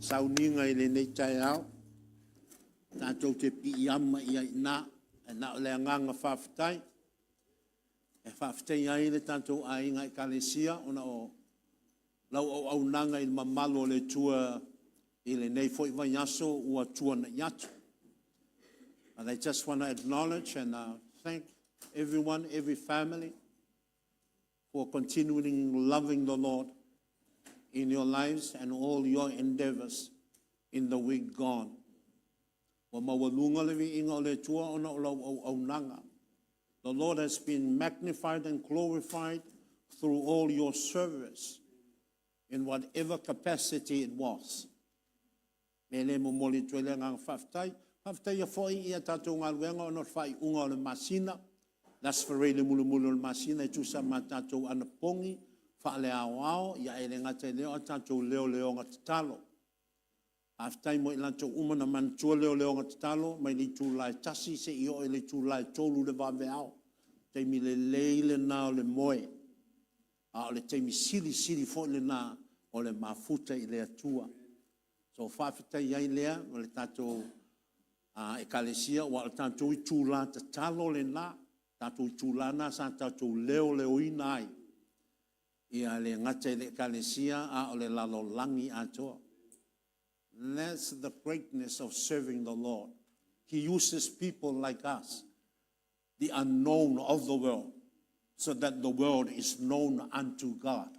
sauninga I le nei tai au. Tātou te pi ama I na, e na o le anganga whawhitai. E whawhitai ai le tātou ainga I kalesia, ona o lau au nanga I mamalo le tua I le nei foi vai aso ua tua na yatu. And I just want to acknowledge and thank everyone, every family, for continuing loving the Lord in your lives and all your endeavors in the week gone. The Lord has been magnified and glorified through all your service in whatever capacity it was. Haftai foi ia tatou ngaluenga o fai unga o le masina. Las farei le mulu le masina I tusa ma tatou ana pongi. Fa le ao ia e le ngata leo a tatou leo ngatalo. Haftai mo ilantou umana mantua leo ngatalo. Mai li tu lai tasi se io e le tu lai tolu le vaveao. Te mi le leile na o le moe. A o le te mi sili fo le na o le mafuta I le atua. So whawhitai iai lea o le tatou e kalesia wa tātou I tūla te talo le nā, tātou I tūla nā sa tātou leo ina ai. Ia le ngata le kalesia a o le lalo langi atua. That's the greatness of serving the Lord. He uses people like us, the unknown of the world, so that the world is known unto God.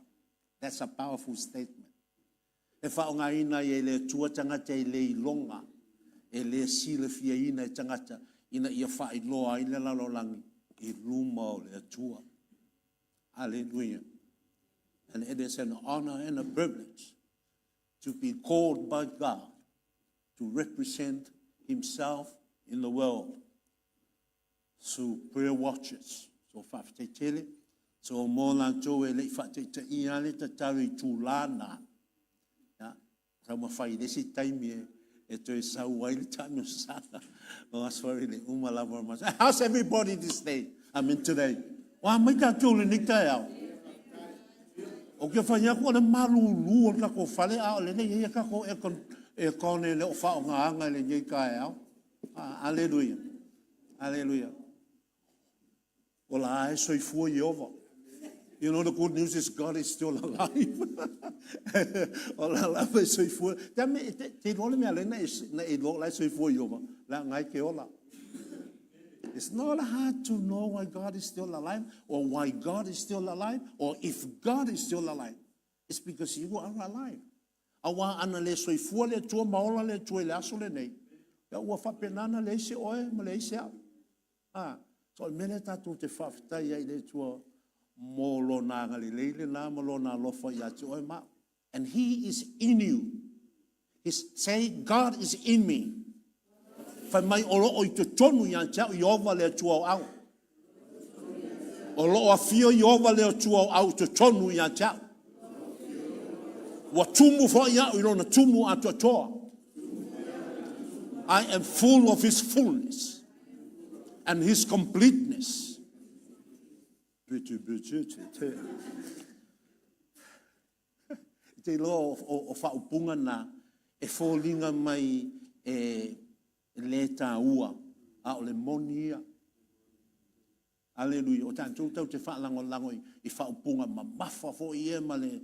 That's a powerful statement. E whaonga ina I le tua tangata I le ilonga, e le sila fia ina I tangata, ina ia whai loa I le lalolangi, I luma o le atua. Hallelujah. And it is an honor and a privilege to be called by God to represent Himself in the world through prayer watches. So whawhite tele, so mō lantou e le whate te ia le te tari tūlana. Rama whai resi taimi e toi sau ai le taimi o sata. O aswari le umalawa mas. How's everybody this day? I mean today. Wa mai ka tūle ni tai au. O ke whai ako le malu lu o la ko whale au le nei e ka ko e kone le o whao ngā anga le nei kai au. Hallelujah. Hallelujah. O la ai soi fua Yehova. You know, the good news is God is still alive. It's not hard to know why God is still alive, or why God is still alive, or if God is still alive. It's because you are alive. Awa ana le soifua le tua maola le tua le aso le nei. Ya ua whapenana le se oe ma le se au. So el mene tatu te whawhitai ai le tua molo na ngalileile na molo na lofa ya te oe ma. And He is in you. Say, God is in me. Whai mai olo o I te tonu ya te au Yehova le tua au. Olo o afio Yehova le tua au te tonu ya te au. Wa tumu fo ya o na tumu atua toa. I am full of His fullness and His completeness. Te lo o whaupunga na e fōlinga mai e le tāua a o le monia. Hallelujah. O tātou tau te whaalango I whaupunga ma mawha fo I e ma le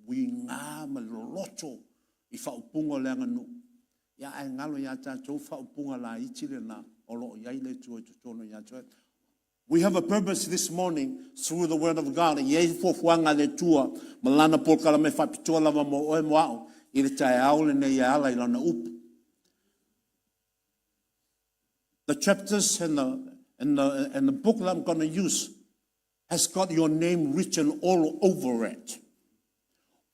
winga ma le loto I whaupunga le anganu. Ia ai ngalo ia tātou whaupunga la itile na o loo iai le tua tu tono ia tua. We have a purpose this morning through the Word of God. Iei fofuanga le tua, malana polkala me whapitua lava mo oe moao, I le tae aule ne ia ala I lana upu. The chapters and the book that I'm going to use has got your name written all over it.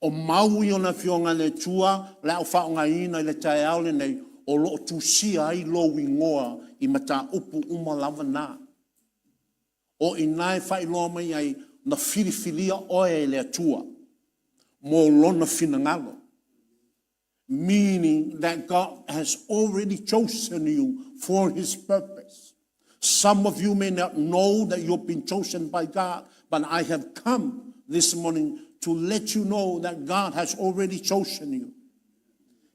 O maui ona fionga le tua, le au whaonga ina le tae aule nei, o lo tusia ai lo wingoa I mata upu umalava na. O inai whai loa mai ai na whiriwhiria oe le atua. Mo lona finangalo. Meaning that God has already chosen you for His purpose. Some of you may not know that you've been chosen by God, but I have come this morning to let you know that God has already chosen you.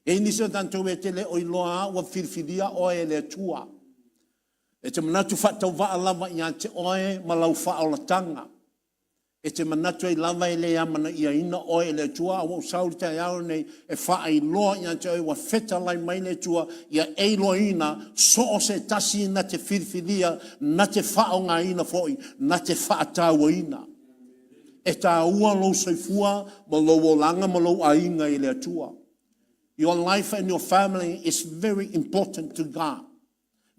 E nisi o tantou e tele o iloa ua whiriwhiria oe le tua. E te manatu whatau waa lava i ante oe malau whaolatanga. E te manatu i lava i lea mana ia ina oe le tua. Awa usauri te au nei e wha i loa i ante oe wa fetalai mai le tua. Ia e loa ina so o se tasi na te whiriwhiria na te whao ngā ina foi na te whaatau ina. E tā ua lo soifua ma lo wolanga ma lo ainga i le tua. Your life and your family is very important to God.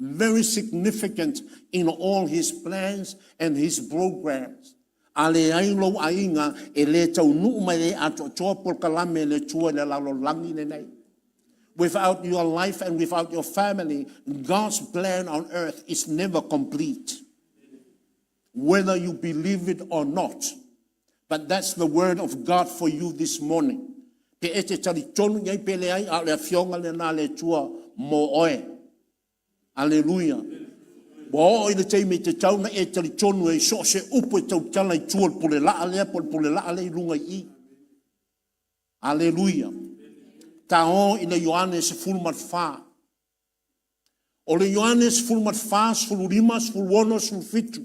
Very significant in all his plans and his programs. Ale ai lo ainga e le tau nuu mai le ato toa por kalame le tua le lalo langi le nei. Without your life and without your family, God's plan on earth is never complete. Whether you believe it or not. But that's the word of God for you this morning. Pe ete tali tonu ngai pele ai a le fionga le na le tua mo oe. Hallelujah. Bo i le teimi te tauna e tali tonu e so se upo e tau tala i tua pule laa lea pule laa le lunga i. Hallelujah. Ta o i le Ioanes fulmat fa. O le Ioanes fulmat fa, fulurima, fuluono, fulfitu.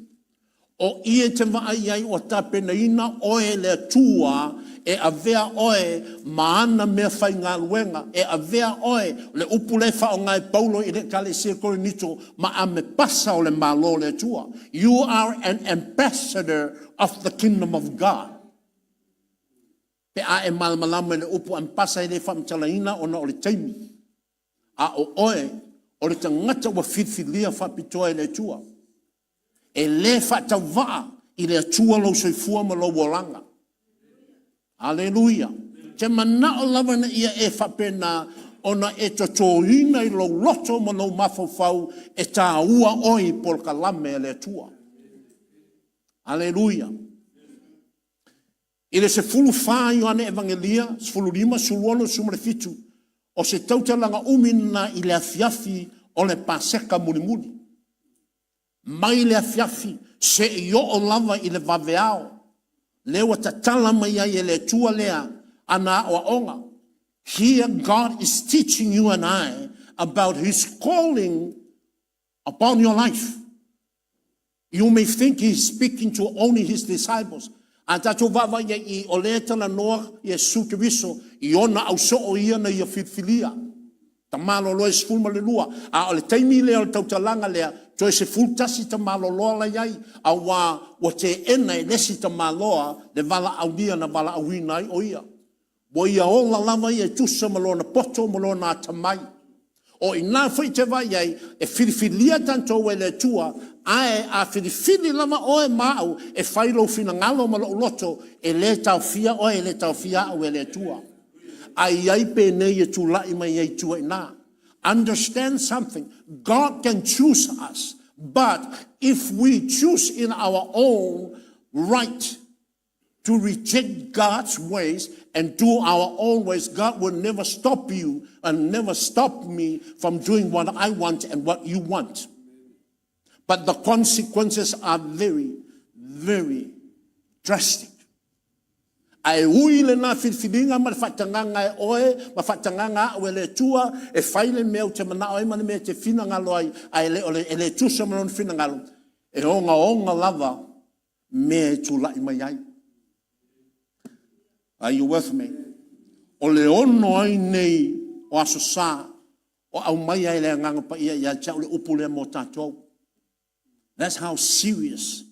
O ie te vai ai o tapena ina oe le tua e avea oe maana mea whai ngā luenga. E avea oe le upule wha o ngai paulo i le kale se korinito ma a me pasa o le malo le tua. You are an ambassador of the kingdom of God. Pe a e malamalama le upu an pasa i le whamtalaina o na o le teimi. A o oe o le tangata wa whirwhiria whapitoa i le tua. E le whatau waa i le atua lo soifua ma lo wolanga. Hallelujah. Te mana o lava na ia e whapena ona e totoina i lo loto ma lo mafawhau e tā ua oi por kalame le atua. Hallelujah. I le se fulu wha Ioane Evangelia, se fulu lima, suluono, sumare fitu, o se tautalanga umina i le afiafi o le paseka mulimuli. Mai le afiafi se io o lava i le vaveao. Lewa tatala mai ai e le tua lea ana o onga. Here God is teaching you and I about his calling upon your life. You may think he's speaking to only his disciples. A tato vava ia I o le tala noa Iesu Kiriso I ona au so o ia na ia whirwhiria. Ta malo loe se fulma le lua. A o le taimi lea o le tautalanga lea toi se fultasi ta malo loa la iai. A wa te ena e lesi ta maloa le vala au dia na vala au hinai o ia. Bo ia o la lava ia tusa malo na poto malo na tamai. O ina fai te vai ai e whirwhiria tanto e le tua ae a whirwhiri lama o e mau e whailo whina ngalo ma lo loto e le tau fia o e le tau fia o e le tua. Ai ai pe nei e tu lai mai ai tua ina. Understand something. God can choose us, but if we choose in our own right to reject God's ways and do our own ways, God will never stop you and never stop me from doing what I want and what you want. But the consequences are very, very drastic. Ai ui le na whirwhiringa ma whatanganga e oe, ma whatanganga o le tua, e whaile mea te mana oe mani mea te whinangalo ai le tusa manon whinangalo. E onga lava mea tūlai mai ai. Are you with me? O le ono ai nei o aso sā, o au mai ai le nganga pa ia tau le upu le mo tātou. That's how serious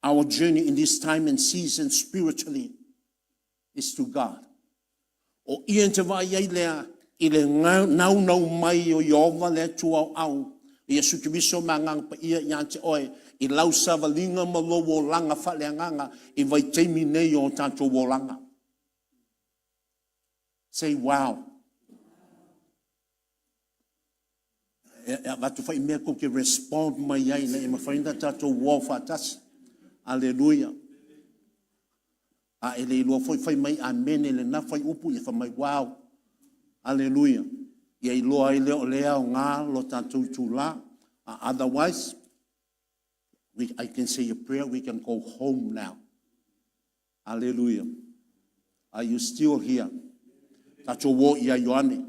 our journey in this time and season spiritually is to God. O ian te vai ai lea, I le nau mai o Iova le tua au. Iesu Kiriso ma ngang pa ia te oe, I lau savalinga ma lo wo langa whale nganga, I vai teimi nei o tātou wo langa. Say wow. Watu whai mea ko ke respond mai ai na e mawhainda tātou wo whatasi. Hallelujah. A ele lo foi mai amen ele na foi upu e foi mai wow. Hallelujah. Ia lo ai le o lea o ngā lo tātou tūla. Otherwise, I can say a prayer, we can go home now. Hallelujah. Are you still here? Tātou wō ia Ioane.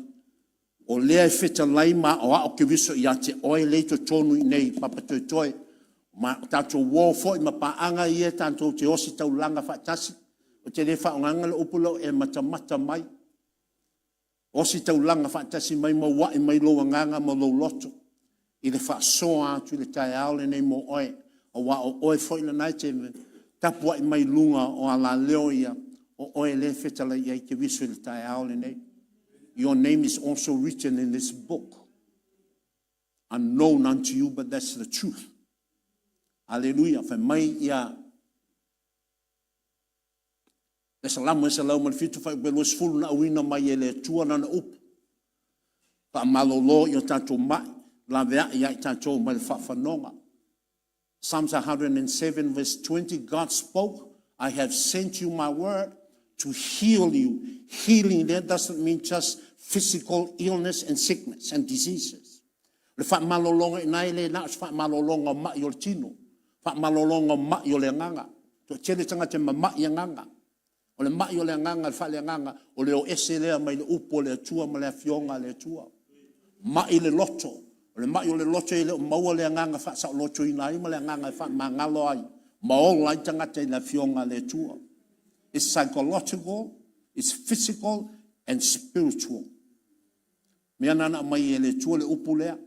O lea Fetalai ma o a o ke viso ia te oe leito tonu I nei papatoetoe. Ma tātou wō fo I mapaanga ia tātou te osi tau langa whaatasi. O te le whaonganga le upulo e matamata mai. Osi tau langa whaatasi mai ma wai mai loa nganga ma lo loto. I le whaasoa atu le tae aole nei mo oe. O wa o oe fo ina nai te tapua I mai lunga o ala leo ia. O oe le Fetalai ia I ke viso le tae aole nei. Your name is also written in this book. Unknown unto you, but that's the truth. Hallelujah. For mai ia. Le salamu e salau man fitu fai belo sfulu na awina mai ele tua na up. Pa malolo yo tato mai. La vea ia tato mai whafanonga. Psalms 107 verse 20, God spoke, I have sent you my word to heal you. Healing there doesn't mean just physical illness and sickness and diseases. Le fa malolonga inaile na fa malolonga ma yo tino. Fa malolonga ma yo le nganga. To tele tanga te ma ya nganga. O le ma yo le nganga fa le nganga o le o esele mai le upo le tua ma le fionga le tua. Ma ile loto. O le ma yo le loto ile ma le nganga fa sa loto ina ma le nganga fa mangalo ai. Ma o lai tanga te le fionga le tua. It's psychological, it's physical, and spiritual. Mea nana mai ele tua le upulea.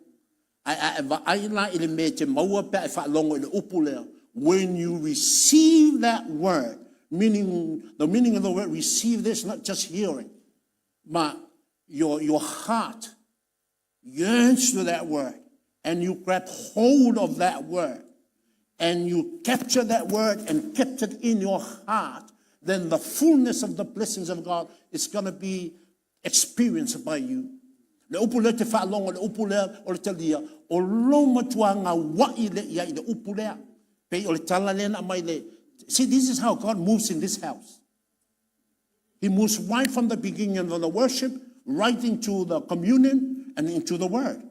Aina ele me te maua pe e whaalongo ele upulea. When you receive that word, meaning the meaning of the word receive this, not just hearing, but your heart yearns for that word, and you grab hold of that word, and you capture that word and kept it in your heart, then the fullness of the blessings of God is going to be experienced by you. Le upule te whaalonga le upulea o le talia o loma tuanga wai le ia I le upulea pe o le tala lena mai le. See, this is how God moves in this house. He moves right from the beginning of the worship, right into the communion and into the word.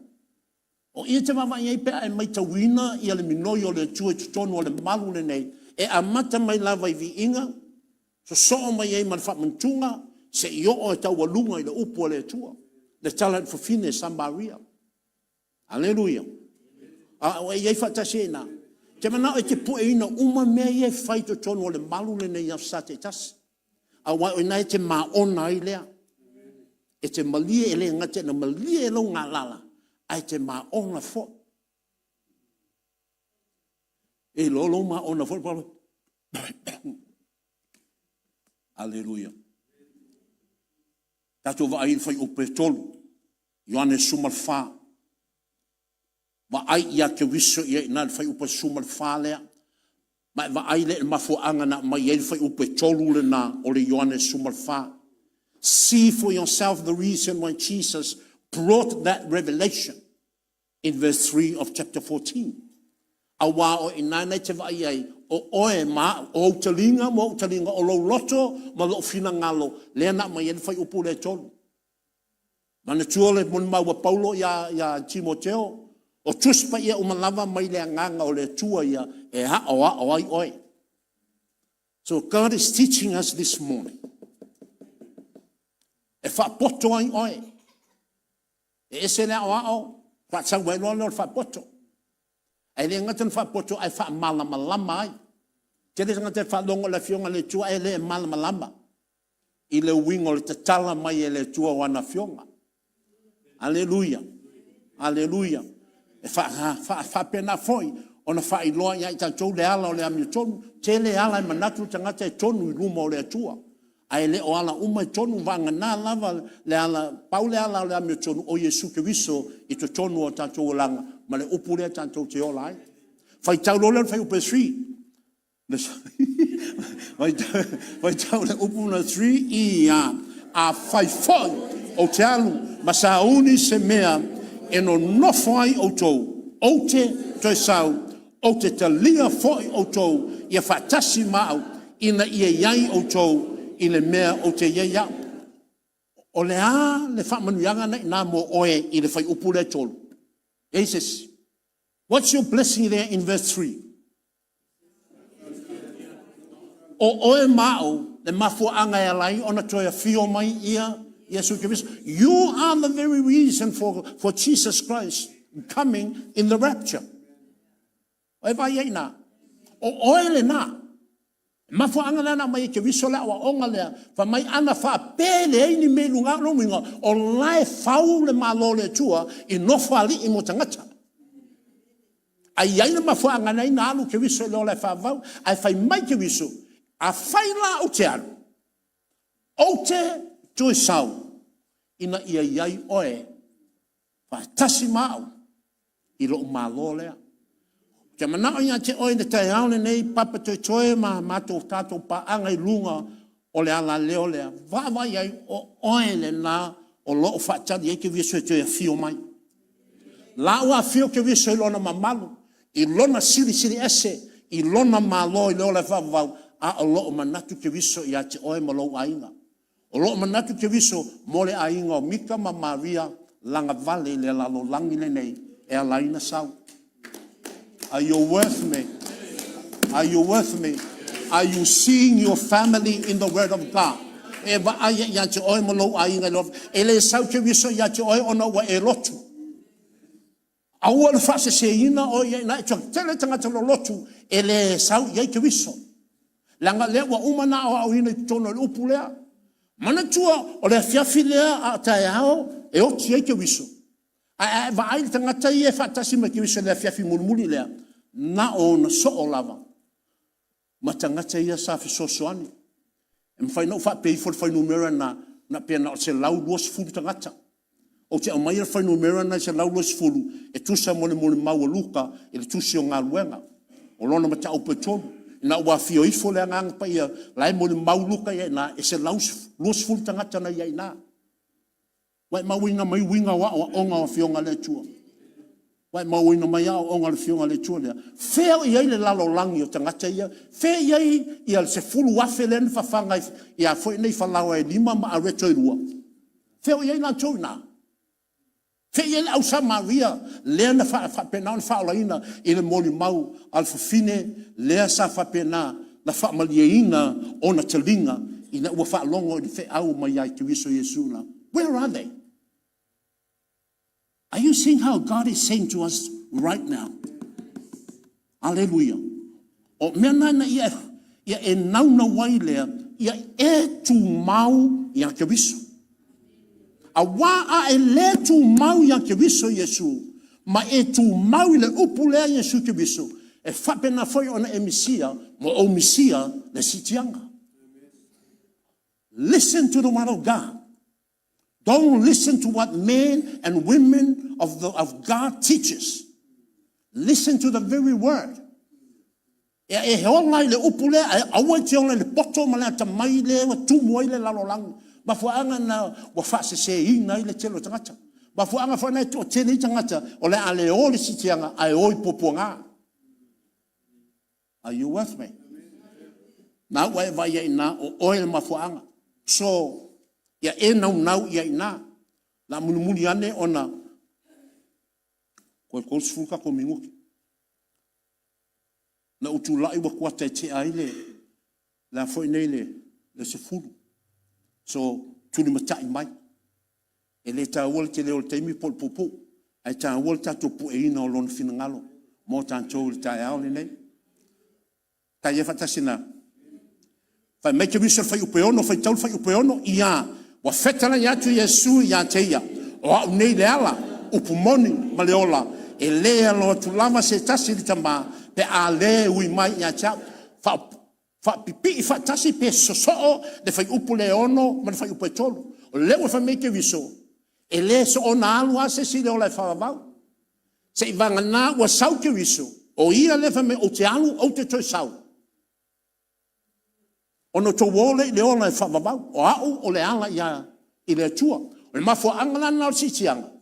O ia te mama ia pe ai mai tawina ia le minoi o le tue tutonu o le malu le nei e amata mai lava I vi inga so mai ai man whamantunga se I o e tau walunga I le upu o le tua. Le talent for fine Samaria. Hallelujah. O e iei whatasi e nā. Te mana o te pue ina uma mea iei whaito tonu o le malu le nei afsa te tasi. A wai o nai te maona I lea. E te malia e le ngate na malia e lau ngā lala. Ai te maona fo. E lolo maona fo. Hallelujah. Tato wa ai fai upe tolu. Ioane 𝚟𝚒𝚙𝚢𝚑. Wa ai ia ke wiso ia ina fai upe 𝚟𝚒𝚙𝚢𝚑 lea. Ma ai le mafuanga na mai ia fai upe tolu le na o le Ioane 𝚟𝚒𝚙𝚢𝚑. See for yourself the reason why Jesus brought that revelation in verse 3 of chapter 14. Awa o inana te vai ai o oe ma o talinga mo talinga o lo loto ma lo fina ngalo le na mai en fai upu le tolu. Mana tuole mon ma wa Paulo ya Timoteo o tuspa ia umalava mai le nganga o le tua ia e ha o ai oi. So God is teaching us this morning. E fa poto ai oi. E ese le o fa sa welo no fa poto. Ai le ngatan fa poto ai fa malama ai. Te le ngatan fa longo la fionga le tua ai le malama. I le wingo le tatala mai e le tua wana fionga. Hallelujah. Hallelujah. E fa pena foi ona fa I loa ia I tātou le ala o le ami tonu. Te le ala I manatu tangata e tonu I luma o le atua. Ai le o ala uma I tonu vanga nā lava le ala paule ala o le ami tonu o Yesu Keriso I to tonu o tātou o langa. Ma le upu le tātou te ola ai. Fai tau lola fai upe 3. Fai tau le upu na 3 I a fai foi o te alu. Ma sa uni se mea e no nofo ai o tou. O te toi sau. O te talia foi o tou. Ia whatasi mau. Ina ia iai o tou. I le mea o te iai. O le a le whamanuianga nei nā mo oe I le whai upu le tolu. He says, what's your blessing there in verse 3? O oe mao le mafuanga e lai ona toia fio mai ia Yesu ke viso. You are the very reason for Jesus Christ coming in the rapture. O e vai na. O oele na. Mafo angana na mai ke viso la wa onga lea. Fa mai ana fa pele ini me lunga no minga. O lai fau le malo le tua I no fali I mo tangata. Ai ai na mafo angana ina alu ke viso le ola fa vau. Ai fai mai ke viso. A fai la o te alu. O te tui sau. Ina ia iai oe. Fa tasi mau. I lo malo lea. Ke mana ia te oe de tai aune nei papa toi ma mato tato pa anga I lunga o le ala leo lea. Va iai o oe le na o lo fa tadi e ke viso te fio mai. La ua fio ke viso I lona mamalu. I lona siri ese. I lona malo I leo le vavau. A o lo manatu ke viso ia te oe ma lo ainga. O lo manatu ke viso mo le ainga o MIKA ma Maria Lagavale le lalo langi le nei e alaina sau. Are you with me? Are you with me? Are you seeing your family in the Word of God? E va ai ia te oe malo ainga lo. Ele sau ke viso ia te oe ona wa e lotu. Aua le fase se ina o ia na te tele tangata lo lotu. Ele sau ia ke viso. Langa le wa umana o au ina tono le upu lea. Mana tua o le fiafi lea a tae ao e o tia ke viso. A va ai tangata I e fatasi ma ke viso le fiafi mulmuli lea. Na o na so o lava. Ma tangata ia sa fi sosoani. E mwhai nau wha pei fol whai numera na pia na o se lau luas fulu tangata. O te au mai whai numera na se lau luas fulu. E tusa mole maua luka e le tusi o ngā luenga. O lona ma ta au petonu. Na ua fio ifo le ngang pa ia lai mole mauluka ia na e se laus luas fulu tangata na ia ina. Wai mawinga mai winga wa onga o fionga le tua. Wai mawinga mai o onga le fionga le tua lea. Feo ia le lalo langi o tangata ia. Feo ia se fulu wafe le nifa fanga ia foi nei falawa e lima ma areto I rua. Feo ia na tau na. Feo ia le au sa Maria lea na fa pena na fa olaina I le moli mau alfafine lea sa fa pena na fa malieina o na talinga ina ua fa longo I fe au mai ai te viso Yesu na. Where are they? Are you seeing how God is saying to us right now? Hallelujah. O mena na ia e nau na wai lea ia e tu mau ia ke viso. A wā a e le tu mau ia ke viso Yesu. Ma e tu mau I le upu lea Yesu ke viso. E whapena foi ona e misia, mo o misia le sitianga. Listen to the word of God. Don't listen to what men and women of God teaches. Listen to the very word. E hola le upu lea, awa te ona le poto ma le tamai le, wa tumu ai le lalolangu. Ma fuanga na wa fase se ina I le telo tangata. Ma fuanga fa na to tele tangata o le ale o le sitianga ai oi poponga. Are you with me? Na wa vai ina o oil ma fuanga. So ia e nau ia ina. La mulumuli ane ona ko sfuka ko minguki. Na utulai wa kuata te aile la foi nei le se fulu. So tuli matai mai. E le ta wol te le o te mi pol popo. Ai ta wol ta to pu e ina o lon finangalo. Mo tanto le ta ao nei. Ta ia fatasina. Fa me ke viso fa upeono fa tau fa upeono ia. Wa Fetalai atu Yesu ia te ia. O nei le ala upumoni maleola. E le alo tu lama se tasi di tama. Pe a le ui mai ia cha. Fa pipi fa tasi pe soso de fa upu le ono ma fa upu tolu. O le wa fa me ke viso. E le so ona alu ase si le ola fa va. Se vanga na wa sau ke viso. O ia le fa me o te alu o te toi sau. Ono to wole le ola fa va. O au o le ala ia I le tua. O le mafo angala na si tianga.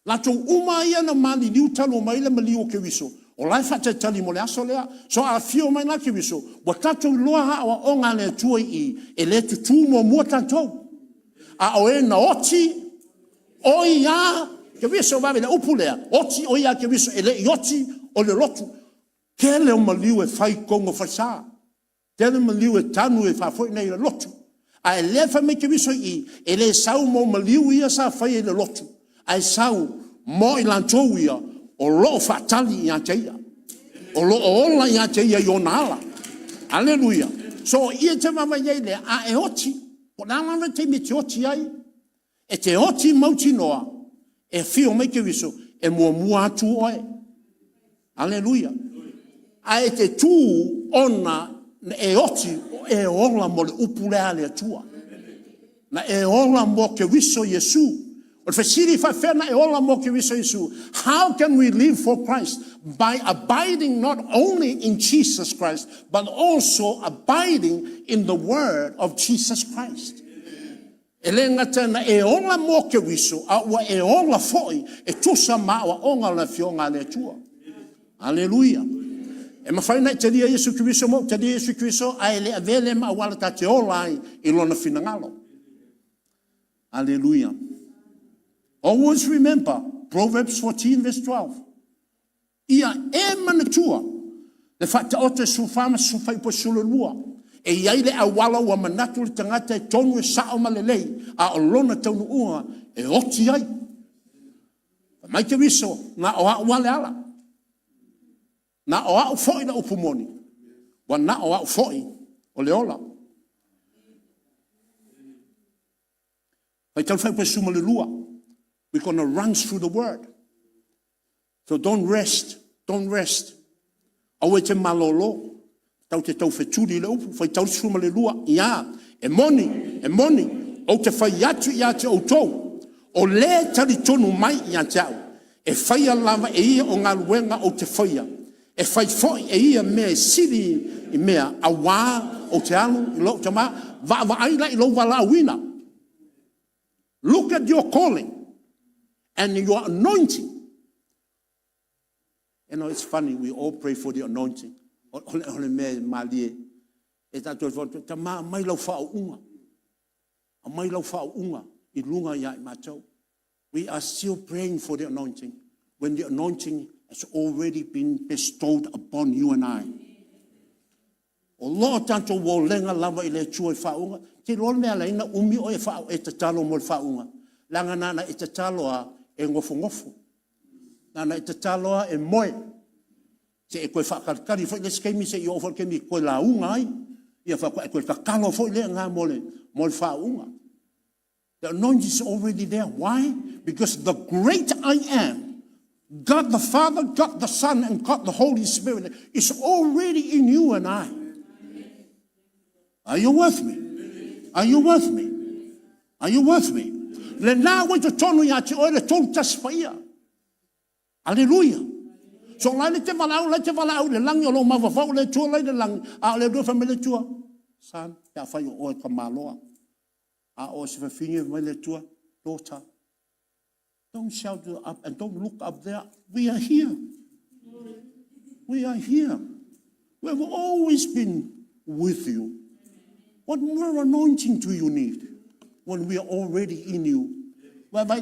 La to uma ia na mali liu talo mai le mali o ke viso. O lai fata tali mo le aso lea, so a fio mai la ke viso, wa tatou loa ha wa onga le tua I, e le tutu mo mua tatou. A o e na oti, o ia, ke viso wawe le upu lea, oti o ia ke viso, e le ioti o le lotu. Ke le o maliu e fai kongo fai sa, ke le maliu e tanu e fai foi nei le lotu. Ai le fa me ke wiso I. E le sau mo maliu ia sa fai e le lotu. Ai sau mo I lantou ia. O lo fatali ia teia. O lo ola ia teia yonala. Hallelujah. So ia te mama ia le a e oti. O la lava te me te oti ai. E te oti mauti noa. E fio me ke wiso. E mua atu oe. Hallelujah. Ai te tu ona e oti e ola mo le upulea le atua. Na e ola mo ke wiso Yesu. O fasiri fa fena e ola mo ke wiso Yesu. How can we live for Christ? By abiding not only in Jesus Christ, but also abiding in the word of Jesus Christ. E le ngata na e ola mo ke wiso, a ua e ola foi, e tusa maua onga la fionga le atua. Hallelujah. E mawhaina te ria Yesu Kristo mo, te ria Yesu Kristo, ai le avele ma wala ta te olai I lona finangalo. Hallelujah. Always remember, Proverbs 14 verse 12. Ia e manatua, le whata o te sufama sufai po sululua. E iai le awala wa manatu le tangata e tonu e sao malelei, a o lona taunu ua, e oti ai. Mai te wiso, na o a wale ala. Na o au foi na upumoni. Wa na o au foi o leola. Pai tau fai pa suma le lua. We're going to run through the word. So don't rest. Don't rest. Awe te malolo. Tau te tau feturi le upu. Fai tau suma le lua. Ia. E moni. E moni. O te fai atu ia te o tou. O le tari tonu mai ia te au. E fai lava e ia o ngā luenga o te faia. E fai foi e ia mea siri I mea a wā o te alu I lo te mā va aila I lo wala wina. Look at your calling and your anointing. You know, it's funny, we all pray for the anointing. Ole mea malie. E tato te mā mai lau whao unga. A mai lau whao unga I lunga ia I mātou. We are still praying for the anointing when the anointing has already been bestowed upon you and I. O loa tanto wo lenga lava I le tua I whaunga, te loa mea leina umi o e whao e te talo mo le whaunga. Langa nana e te taloa e ngofu. Nana e te taloa e moe. Te e koe whakarkari, whai le skemi se I ofar kemi koe la unga ai. Ia whakua e koe kakalo whai le ngā mo le whaunga. The anointing is already there. Why? Because the great I am, God the Father, God the Son, and God the Holy Spirit is already in you and I. Are you with me? Are you with me? Are you with me? Le nā wai to tonu ia te oe le tolu taspaia. Hallelujah. So lai le te walau, le langi o lo mawawau le tua lai le langi. A le dua whamele tua. San, ia whai o oe ka maloa. A o se whawhingi mai le tua. Daughter. Don't shout up and don't look up there. We are here. We are here. We have always been with you. What more anointing do you need when we are already in you? Are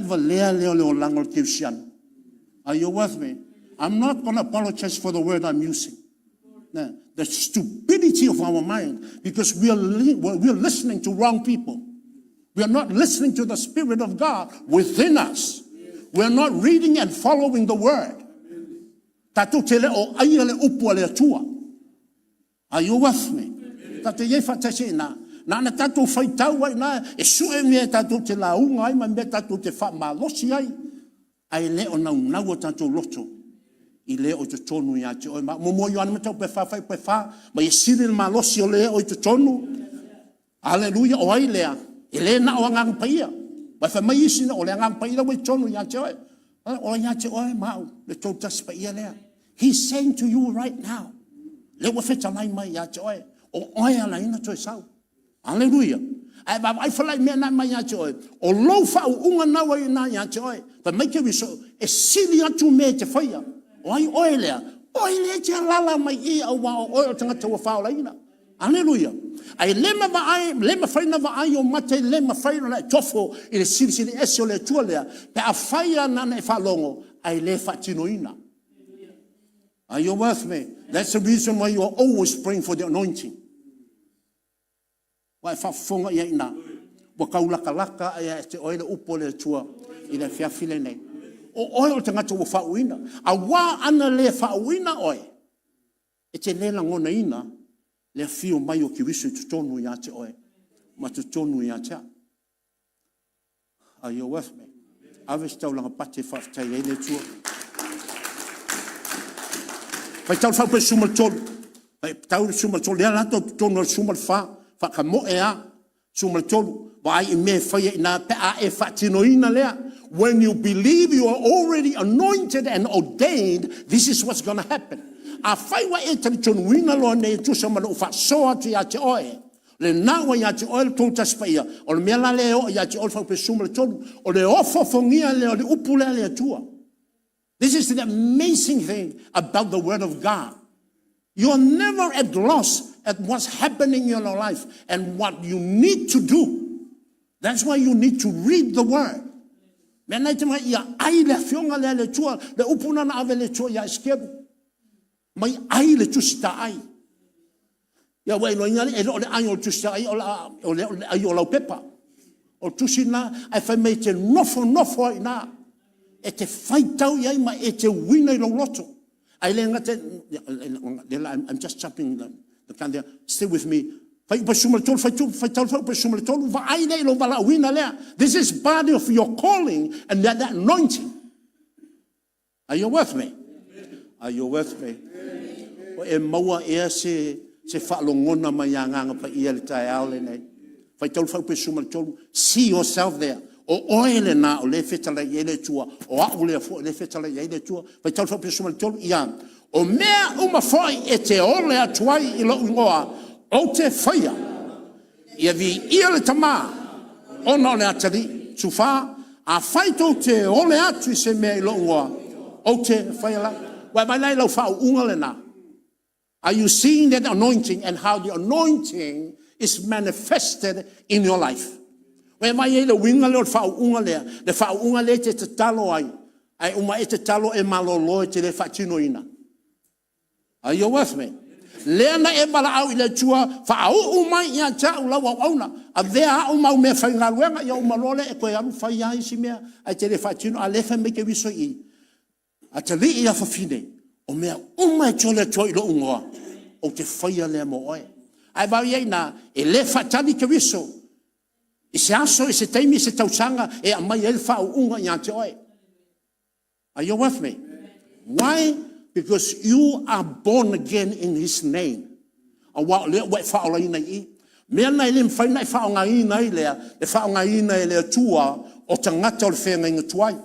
you with me? I'm not going to apologize for the word I'm using. No, the stupidity of our mind, because we are listening to wrong people. We are not listening to the Spirit of God within us. We are not reading and following the word. Are you with me? Na tatou fai tau ai na e sue me tatou te launga ai ma me tatou te wha malosi ai. Ai leo nau o tatou loto. I leo o te tonu ia te oi ma. Momo i ana tau pe wha ma i siri malosi o leo o te tonu. Hallelujah o ai lea. I le na o ngang paia. Wa fa mai isi na o le ngang paia o tonu ia te oi. O ia te oi mau le tau tas paia lea. He's saying to you right now. Le wa fetalai mai ia te oi. O oi ala ina toi sau. Hallelujah. Ai ba ai falai me na mai ate oi. O lo fa unga na wa ina ate oi. Pa mai ke wiso e sili atu me te faia. Oi oilea. Oile te lala mai I au wa o tanga te wa fa la ina. Hallelujah. Ai lema faina va ai o mate lema faina la tofo I le sili ese o le tualea. Pe a faia na e fa longo ai le fatino ina. Are you with me? That's the reason why you are always praying for the anointing. Wa e whafonga ia ina. Wa kaulaka ia te oile upo le tua i le whiawhile nei. O oe o te ngata ua whauina. A wā ana le whauina oe. E te lela ngona ina, le whio mai o ki wisu tu tonu ia te oe. Ma tu tonu ia te a. Are you with me? Awe tau langa pate whaftai e le tua. Pai tau whaupe sumal tolu. Pai tau sumal tolu. Lea lato tonu sumal wha. Whaka mo e a. Sumal tolu. Wa ai me whaia ina pe a e whatino ina lea. When you believe you are already anointed and ordained, this is what's going to happen. A whaiwa e tari tonu ina loa ne tu sa mana ufa soa tu ia te oe. Le nawa ia te oe le tō taspaia. O le mea la leo ia te oe whaupe sumal tolu. O le ofo fongia leo le upule le atua. This is the amazing thing about the Word of God. You're never at loss at what's happening in your life and what you need to do. That's why you need to read the Word. Mea nei te mai ia ai le fionga le tua, le upuna na ave le tua ia eskeru. Mai ai le tusita ai. Ia wai no ingani, e le ai o tusita ai, o le ai o lau pepa. O tusina, ai whai mei te nofo ai nā. E te whaitau iai ma e te wina I lo loto. Ai le ngate, I'm just jumping the can there. Stay with me. Whai upa sumale tolu, whai tau upa sumale tolu, wa ai nei lo wala wina lea. This is part of your calling and that anointing. Are you with me? Are you with me? O e maua ea se whaalongona mai a nganga pa ia le tae ao le nei. Whai tau upa sumale tolu. See yourself there. O oele na o le fetalai e le tua. O a ule a fo le fetalai e le tua. Whai tau upa sumale tolu ia. O mea uma foi e te ole atuai I lo ungoa. O te whaia, ia vi ia le tamā, ona le atari, tuwha, a whaito te ole atu I se mea I lo ungoa, o te whaia la, wai mai nei lau whao unga le nā. Are you seeing that anointing and how the anointing is manifested in your life? Wai mai e le winga le o whao unga lea, le whao unga le te talo ai, ai uma e te talo e malolo e te le whatino ina. Are you with me? Lena e bala au I le tua, whaau umai ia tau lau au auna. A vea au mau mea whainga luenga, ia umalole e koe aru whai ai si mea, ai te le whaitino, a lefa me ke wiso I. A te li ia whawhine, o mea umai tole toi lo ungoa, o te whaia lea mo oe. Ai wau iei nā, e le whaitani ke wiso, I se aso, I se teimi, I se tausanga, e a mai el whau unga ia te oe. Are you with me? Why? Because you are born again in His name. A wa le wa whaola ina I. Mea nei le mwhai nei whaonga ina I lea, le whaonga ina I lea tua, o tangata o le whenga inga tuai.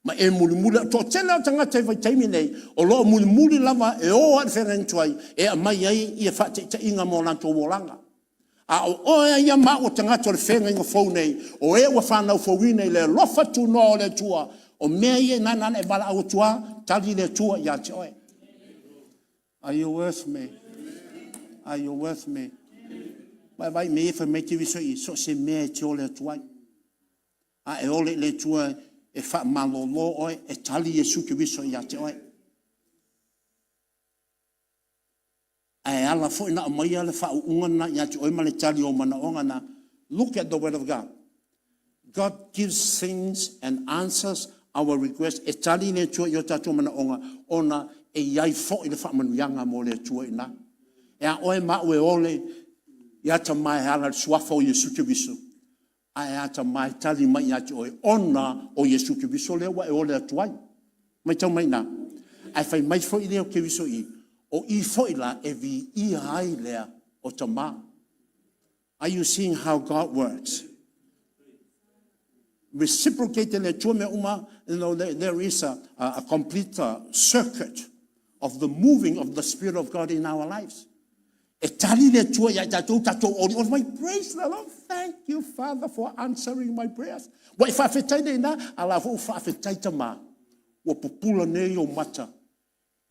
Ma e muli, to tele o tangata I vai teimi nei, o loo muli lava e o a le whenga inga tuai, e a mai ai I a whate te inga mo lanto wolanga. A o oea ia ma o tangata o le whenga inga fau nei, o e wa whanau fau ina I le lofa tu no le tua, o mea ia nana e bala au tua, tali le tua ia te oe. Are you with me? Are you with me? Vai me e me te viso I, so se mea te o le tuai. A e ole le tua e wha malolo oe, e tali e suke viso ia te oe. A e ala fo ina mai ale wha ungana ia te oe ma le tali o mana ongana. Look at the Word of God. God gives things and answers our request. E tali ne tua I o tatou mana onga, ona e iai fo I le whamanuianga mo le tua ina. E a oe ma ue ole, I ata mai ala suafa o Yesu te viso. A e ata mai tali mai I ate oe, ona o Yesu te viso lewa e ole atuai. Mai tau mai na. Ai fai mai fo I leo ke viso I, o I fo I la e vi I ai lea o tama. Are you seeing how God works? Reciprocated le tua me uma, you know, there is a complete circuit of the moving of the Spirit of God in our lives. E tali le tua ya tatou ori of my praise the Lord. Thank you, Father, for answering my prayers. Wa I whawhetai nei na, ala vo whawhetai ta ma. Wa popula nei o mata,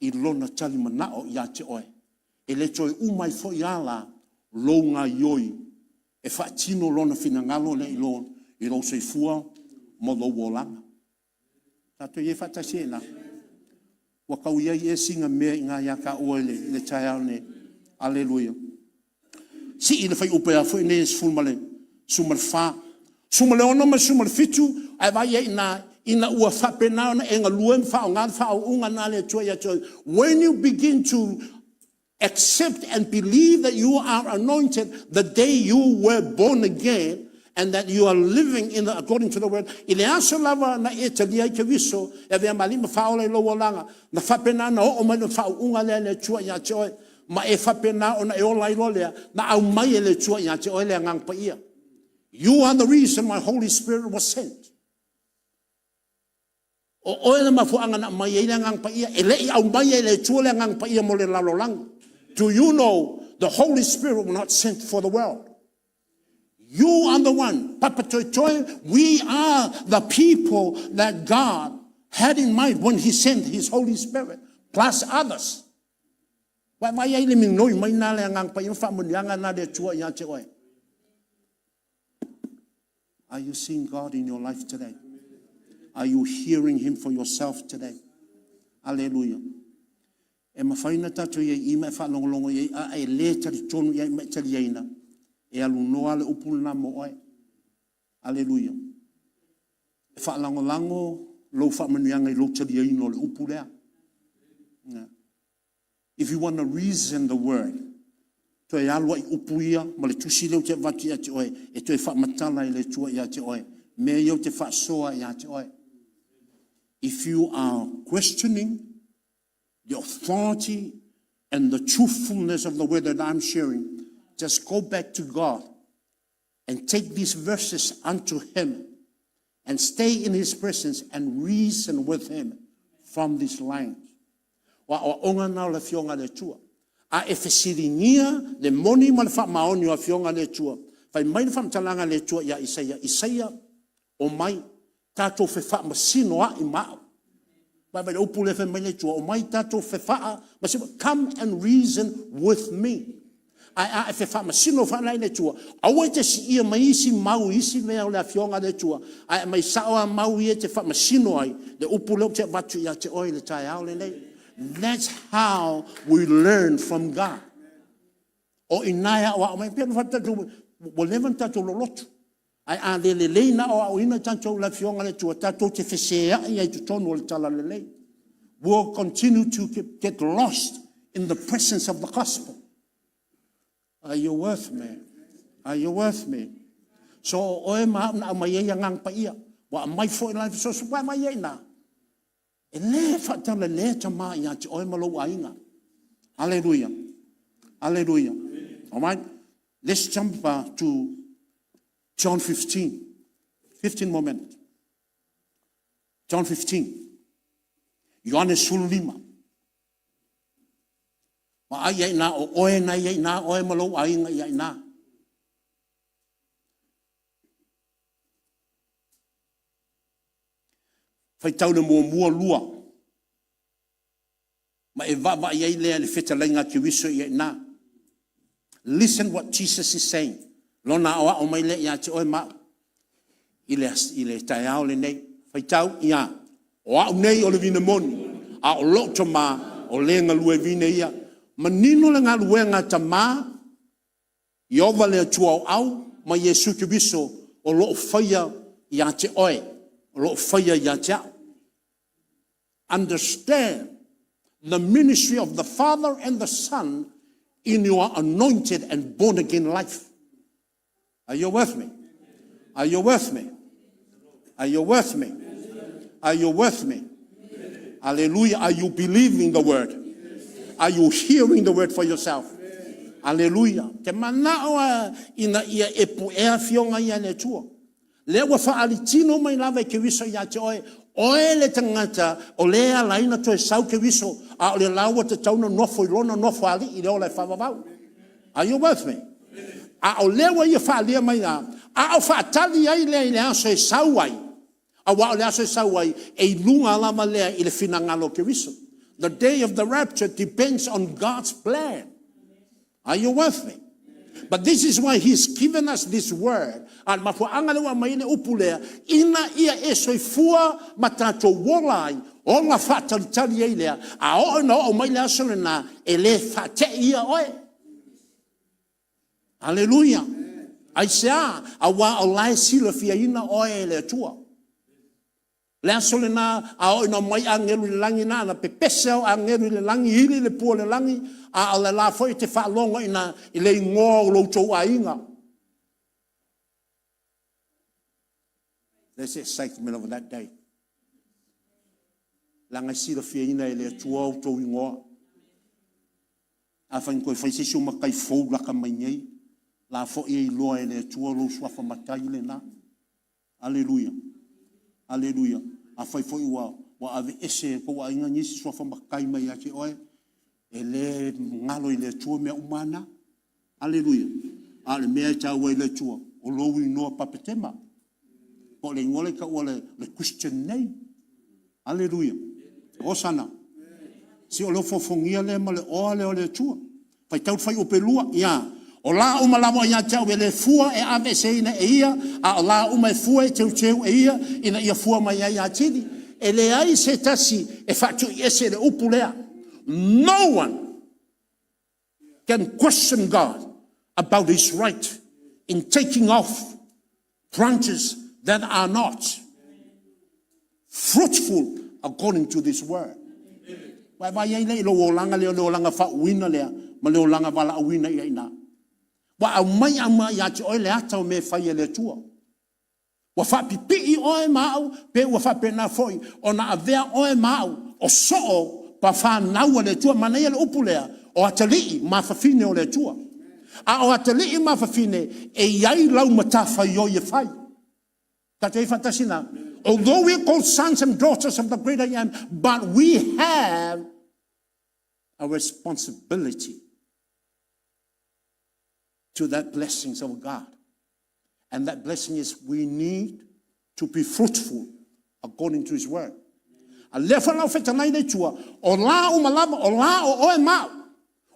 I lona tali manao I ate oe. E le toi umai fo I ala, longa ioi. E whaatino lona finangalo le ilo, I lo se fua mo lo wolanga. Tato ye fata sena. Wa kau ia ye singa me nga ya ka oele le taia ne. Alleluia. si ina fai upea fo ine sfulmale sumal fa sumal ono ma sumal fitu ai vai ina ua whapena na enga luem fa unga na le tua ya tua. When you begin to accept and believe that you are anointed the day you were born again, and that you are living in according to the word. Ile aso lava na etalia ke viso e ve malima faole lo wolanga na fapena na o ma fa unga le tua ya tua ma e fapena ona e ola ilolea na au mai le tua ya tua le ngang pa ia. You are the reason my Holy Spirit was sent. O ele ma fu anga na mai le ngang pa ia ele au mai le tua le ngang pa ia mo le lalolang. Do you know the Holy Spirit was not sent for the world? You are the one. We are the people that God had in mind when He sent His Holy Spirit, plus others. Are you seeing God in your life today? Are you hearing Him for yourself today? Hallelujah. E mafaina tatu ye ima e whalongolongo ye a e le tari tonu ye me tari yeina. E alu noa le upuna mo oe. Hallelujah. E whalangolango lo whamanuanga I lo tari yeina le upulea. If you want to reason the word, to e alua I upuia, ma le tusi leo te vati ati oe, e to e whamatala I le tua I ati oe, me yo te whasoa I ati oe. If you are questioning the authority and the truthfulness of the word that I'm sharing, just go back to God and take these verses unto Him and stay in His presence and reason with Him from these lines. Wa o onga na le fionga le tua. A e fesirinia le moni ma le whamaoni o fionga le tua. Fai mai le whamtalanga le tua ia Isaia o mai tātou fe whamasino a I mao. Come and reason with me. I fe fa masino fa lai le tua. Awe te si ia mai isi mau isi mea o le afionga le tua. Ai mai sawa mau ia te fa masino ai le upu leo te watu ia te oi le tai au le nei. That's how we learn from God. O inaya o mai pe fa tatu mo levan tatu lo lotu. Ai a le leina o ina tanto la fionga le tua tatu te fesea ia te tonu le tala le lei. We'll continue to get lost in the presence of the gospel. Are you with me? Are you with me? So oe ma na mai ia ngang pa ia. Wa mai fo life so wa mai ia na. E le fa tala le tama ia te oe malo ainga. Hallelujah. Hallelujah. All right. Let's jump to John 15. 15 more minutes. John 15. Ioane sulima. Ma ai ai na o oe na ai na oe malo ai ai na. Fai tau na mua lua. Ma e va ai le Fetalai ki wiso ai na. Listen what Jesus is saying. Lona o mai le ia te oe ma. Ile tai au le nei. Fai tau ia. O au nei o le vina moni, a o lo tama o le nga lue vina ia. Manino le nga lue nga tama, I ova le atua au, ma Yesu ki biso o lo whaia ia te oe, o lo whaia ia te au. Understand the ministry of the Father and the Son in your anointed and born again life. Are you with me? Are you with me? Are you with me? Are you with me? Hallelujah. Are you believing the word? Are you hearing the word for yourself? Hallelujah. Te manaoa ina ia e puea fionga ia le tua. Le wa faalitino mai lava ke wiso ia te oe. Oe le tangata o lea laina toe sau ke wiso. A o le laua te tauna nofo ilona nofo ali I le o le whavavau. Are you with me? A o lewa ia faalia mai a. A o faatali ai le aso e sau ai. A wa le aso sawai e lunga lama lea I le finangalo ke wiso. The day of the rapture depends on God's plan. Are you with me? But this is why He's given us this word. Al mafuanga lewa mai le upulea ina ia e soifua matato wolai o nga fatalitali ai lea a o no o mai le aso na e le fate ia oe. Hallelujah. Ai sea, awa o lai sila fia ina oe le tua. Le aso le na, a o ina mai angeru le langi na, na pepeseo angeru le langi, hili le pua le langi, a le la foi te wha longa ina, i le ngō lo tau a inga. There's excitement of that day. Langa sila fia ina i le tua o tau ingoa. A whain koe whaise sio makai fau laka mai nei. La fo e loa e le tua lo swafa matai le na. Alleluia. Alleluia. A whai fo iwa wa ave ese po wa inga nisi swafa makai mai ake oe. E le ngalo i le tua mea umana. Alleluia. A le mea tau e le tua. O lo i noa papetema. Po le ngole ka ua le Christian nei. Alleluia. Osana. Si o lo fofongia le ma le oa le o le tua. Pai tau fai o pelua. Ia. O la uma lamo ia tau e le fua e ave se ina e ia. A o la uma e fua e teu teu e ia. Ina ia fua mai ia tidi. E le ai se tasi e fatu i ese le upulea. No one can question God about his right in taking off branches that are not fruitful according to this word. Wa ia ile lo langa le langa fa wina le ma le langa bala wina ia ina. Wa au mai ama ia te oile ata o me fai le tua. Wa fa pipi oe mau pe wa fa pena foi ona avea oe mau o so pa fa nau le tua mana ia le upulea o atali ma fa fine o le tua. A o atali ma fa fine e iai lau matafa yo ye fai. Tatei fantasina. Although we're called sons and daughters of the great I am, but we have a responsibility to that blessings of God. And that blessing is we need to be fruitful according to his word. A lefa lau fetalai le tua, o la umalama, o la o oe mau.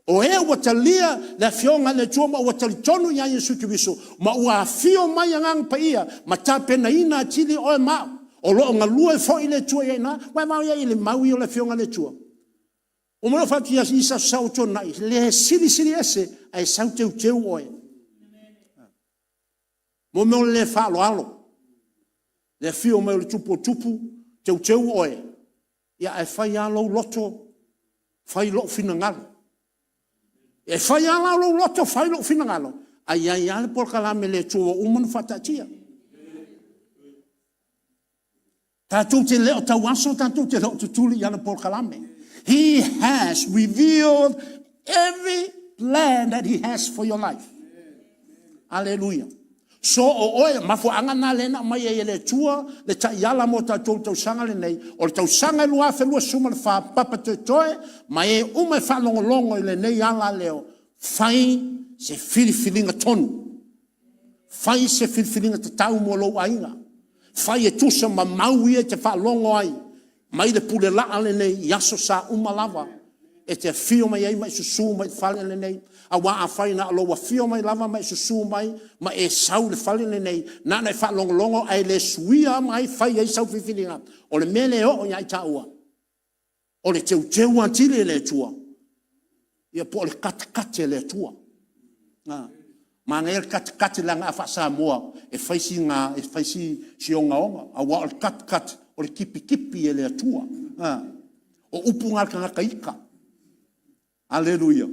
O e watalia le fionga le tua ma watalitonu ya Yesu Kristo. Ma ua fio mai angang pa ia, ma tapena ina atili oe mau. O lo nga lua fo ile tua ia ina, wai mau ia ile mau ia le fionga le tua. O mano fatu ia isa sau tona, le siri ese, ai sau teu oe. Mo me le fa alo. Le fio me le tupu teu oe. Ia ai fai alo loto, fai lo finangalo. E fai alo loto, fai lo finangalo. Ai ale por kalame le tua umanu fatatia. Tatu te leo tawaso, tatu te leo tutuli yana por kalame. He has revealed every plan that he has for your life. Hallelujah. So o oe mafu angana lena mai e le tua le ta yala mo ta tau sanga le nei o tau sanga lua felua suma le fa papa te toe mai uma fa longo le nei yala leo fai se filifilinga tonu fai se filifilinga te tau mo lo ainga fai e tusa ma maui e te fa longo ai mai le pule la le nei yaso sa uma lava e te fio mai ai mai susu mai fale le nei a wa a fai na lo wa fio mai lava mai susu mai ma e sau le fale le nei na na fa longo ai le suia mai fai ai sau fifilinga o le mele o ia taua o le teu antile le tua ia po le kat le tua ma ngai kat langa fa sa moa e fai si sionga onga a wa kat o le kipi le tua o upunga ka kaika. Hallelujah.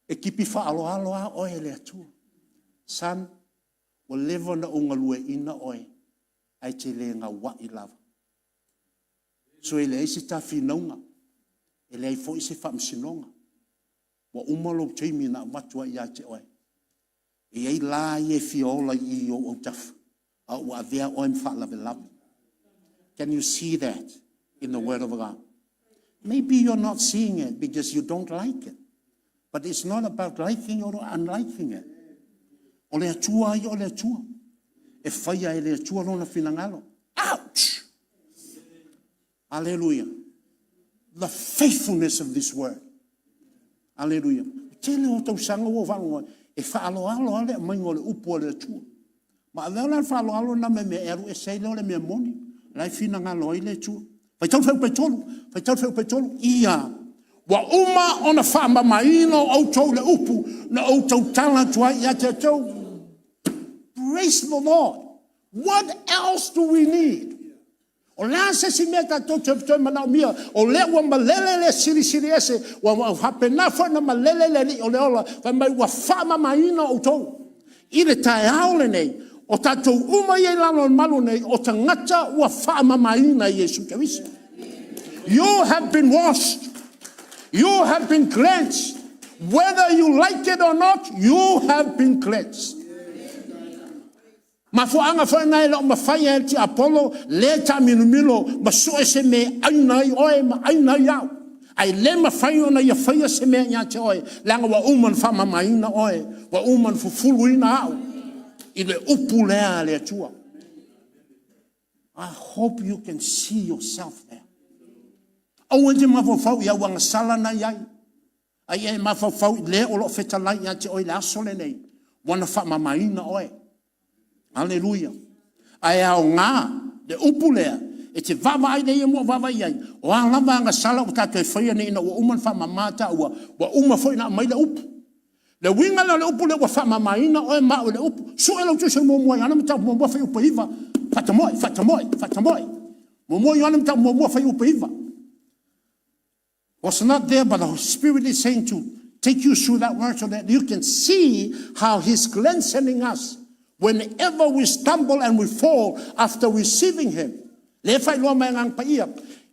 E kipi fa aloha oe le atua. San, o levo na unga lue ina oe, ai te le nga wa i lava. So ele eisi ta finaunga, ele ai fo isi fa msinonga. Wa umalo teimi na watua i ate oe. E ai la i e fiola i o tafa. A ua vea oe mfa lave lava. Can you see that in the word of God? Maybe you're not seeing it because you don't like it. But it's not about liking or unliking it. O le atua i o le atua. E whaia e le atua lona finangalo. Ouch! Hallelujah. The faithfulness of this word. Hallelujah. Tele o tau sanga o whangoa. E whaalo ale mai ngole upo le atua. Ma avela whaalo na me eru e seile o le mea moni. Lai finangalo i le atua. Fai tau feu petolu, ia. wa uma ona whaama maina o tau le upu na o tau tala tua ia te tau. Praise the Lord. What else do we need? O lea se si mea tatou te manao mia, o lea ua malele le siri ese, wa hapena whana malele le ni o le ola, wa mai wa whaama maina o tau. I le tae aole nei, o tatou uma i lano malu nei, o ta ngata ua whaama maina i Yesu Kewisi. You have been washed. You have been cleansed. Whether you like it or not, you have been cleansed. Ma fuanga fana lo ma faya ti Apollo le ta minulo ma so se me ai oe ma ai yao ai le ma faya na ya faya se me nya te oe langa wa uman fa ma maina oe wa uman fu fuluina au I le upulea le tua. I hope you can see yourself there. O te ma fau ya wanga sala na yai ai e ma fau le o lo fetalai nya te oe la sole nei wana fa ma maina oe. Hallelujah. Ai au ngā, le upulea, e te vava ai nei e mua vava iai. O a lava anga sala o tātou e whaia nei ina ua uman wha mamata ua uma whai na mai le upu. Le winga le upulea ua wha mamaina o e mao le upu. So e lau tu se mua ana mta mua whai upa iwa. Fatamoy. Mua ana mta mua whai upa iwa. Was not there, but the Spirit is saying to take you through that word so that you can see how He's cleansing us. Whenever we stumble and we fall after receiving Him, le fai loa mai ngang paia,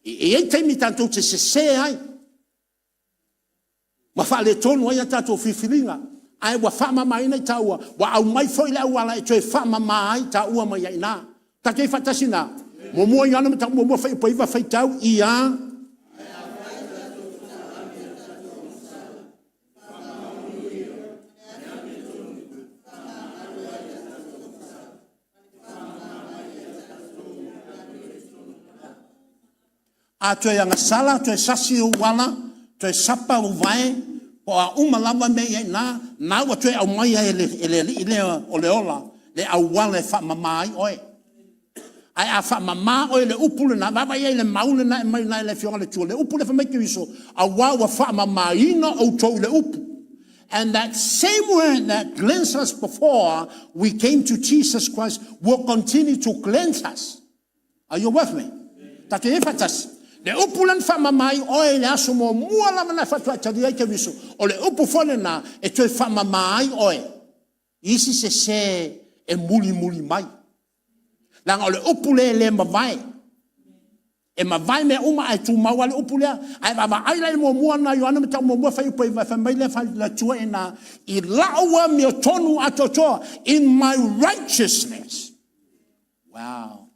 e taimi tātou te se ai. Wa wha le tonu ai a tātou whiwhiringa, ai wa wha mamai nei tāua, wa au mai foi le awala e toi wha mamai tāua mai ai nā. Ta kei whatasi nā, mua i ana mta mua whai upaiwa whai tau i a. A toi anga sala, toi sasi o wala, toi sapa o vai, po a lava me e na wa toi au mai ele o le ola, le au wala e wha mamai oe. Ai a wha mama oe le upule na, vava e le maule na e mai na le fionga le tua, le upule wha meki wiso, a wa wha mamai ina o tau le upu. And that same word that cleansed us before we came to Jesus Christ will continue to cleanse us. Are you with me? Tate e fatas. Le upulan fa mamai oe le aso mo mua lava na fatua tari ai ke wiso. O le upu fone na e toi fa mamai oe. Isi se e muli mai. Langa o le upule le mawai. E mawai me uma ai tu maua le upulea. Ai baba ai lai mo mua na yoana me tau mo mua fai upa i vai mai le fai la tua e na. I laua mi o tonu atotoa in my righteousness. Wow.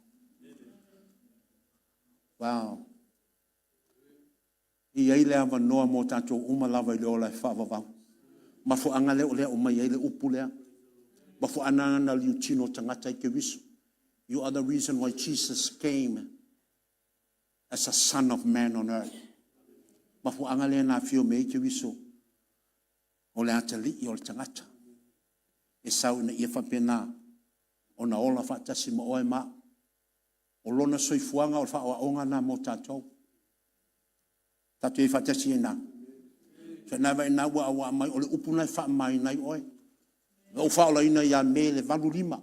I ai lea wanoa mo tātou uma lava I leo lai whaavavau. Mafu anga leo lea o mai ai le upu lea. Mafu anana liu tino tangata I ke wisu. You are the reason why Jesus came as a son of man on earth. Mafu anga lea na fio me I ke wisu. O le atali I o le tangata. E sau ina ia whapena. O na ola whaatasi ma oe maa. O lona soifuanga o whaoaonga na mo tātou. Tātou e whatasi e nā. So nāwa e nā ua awa mai o le upuna e wha mai nai oe. O whaola ina ia me le valu lima.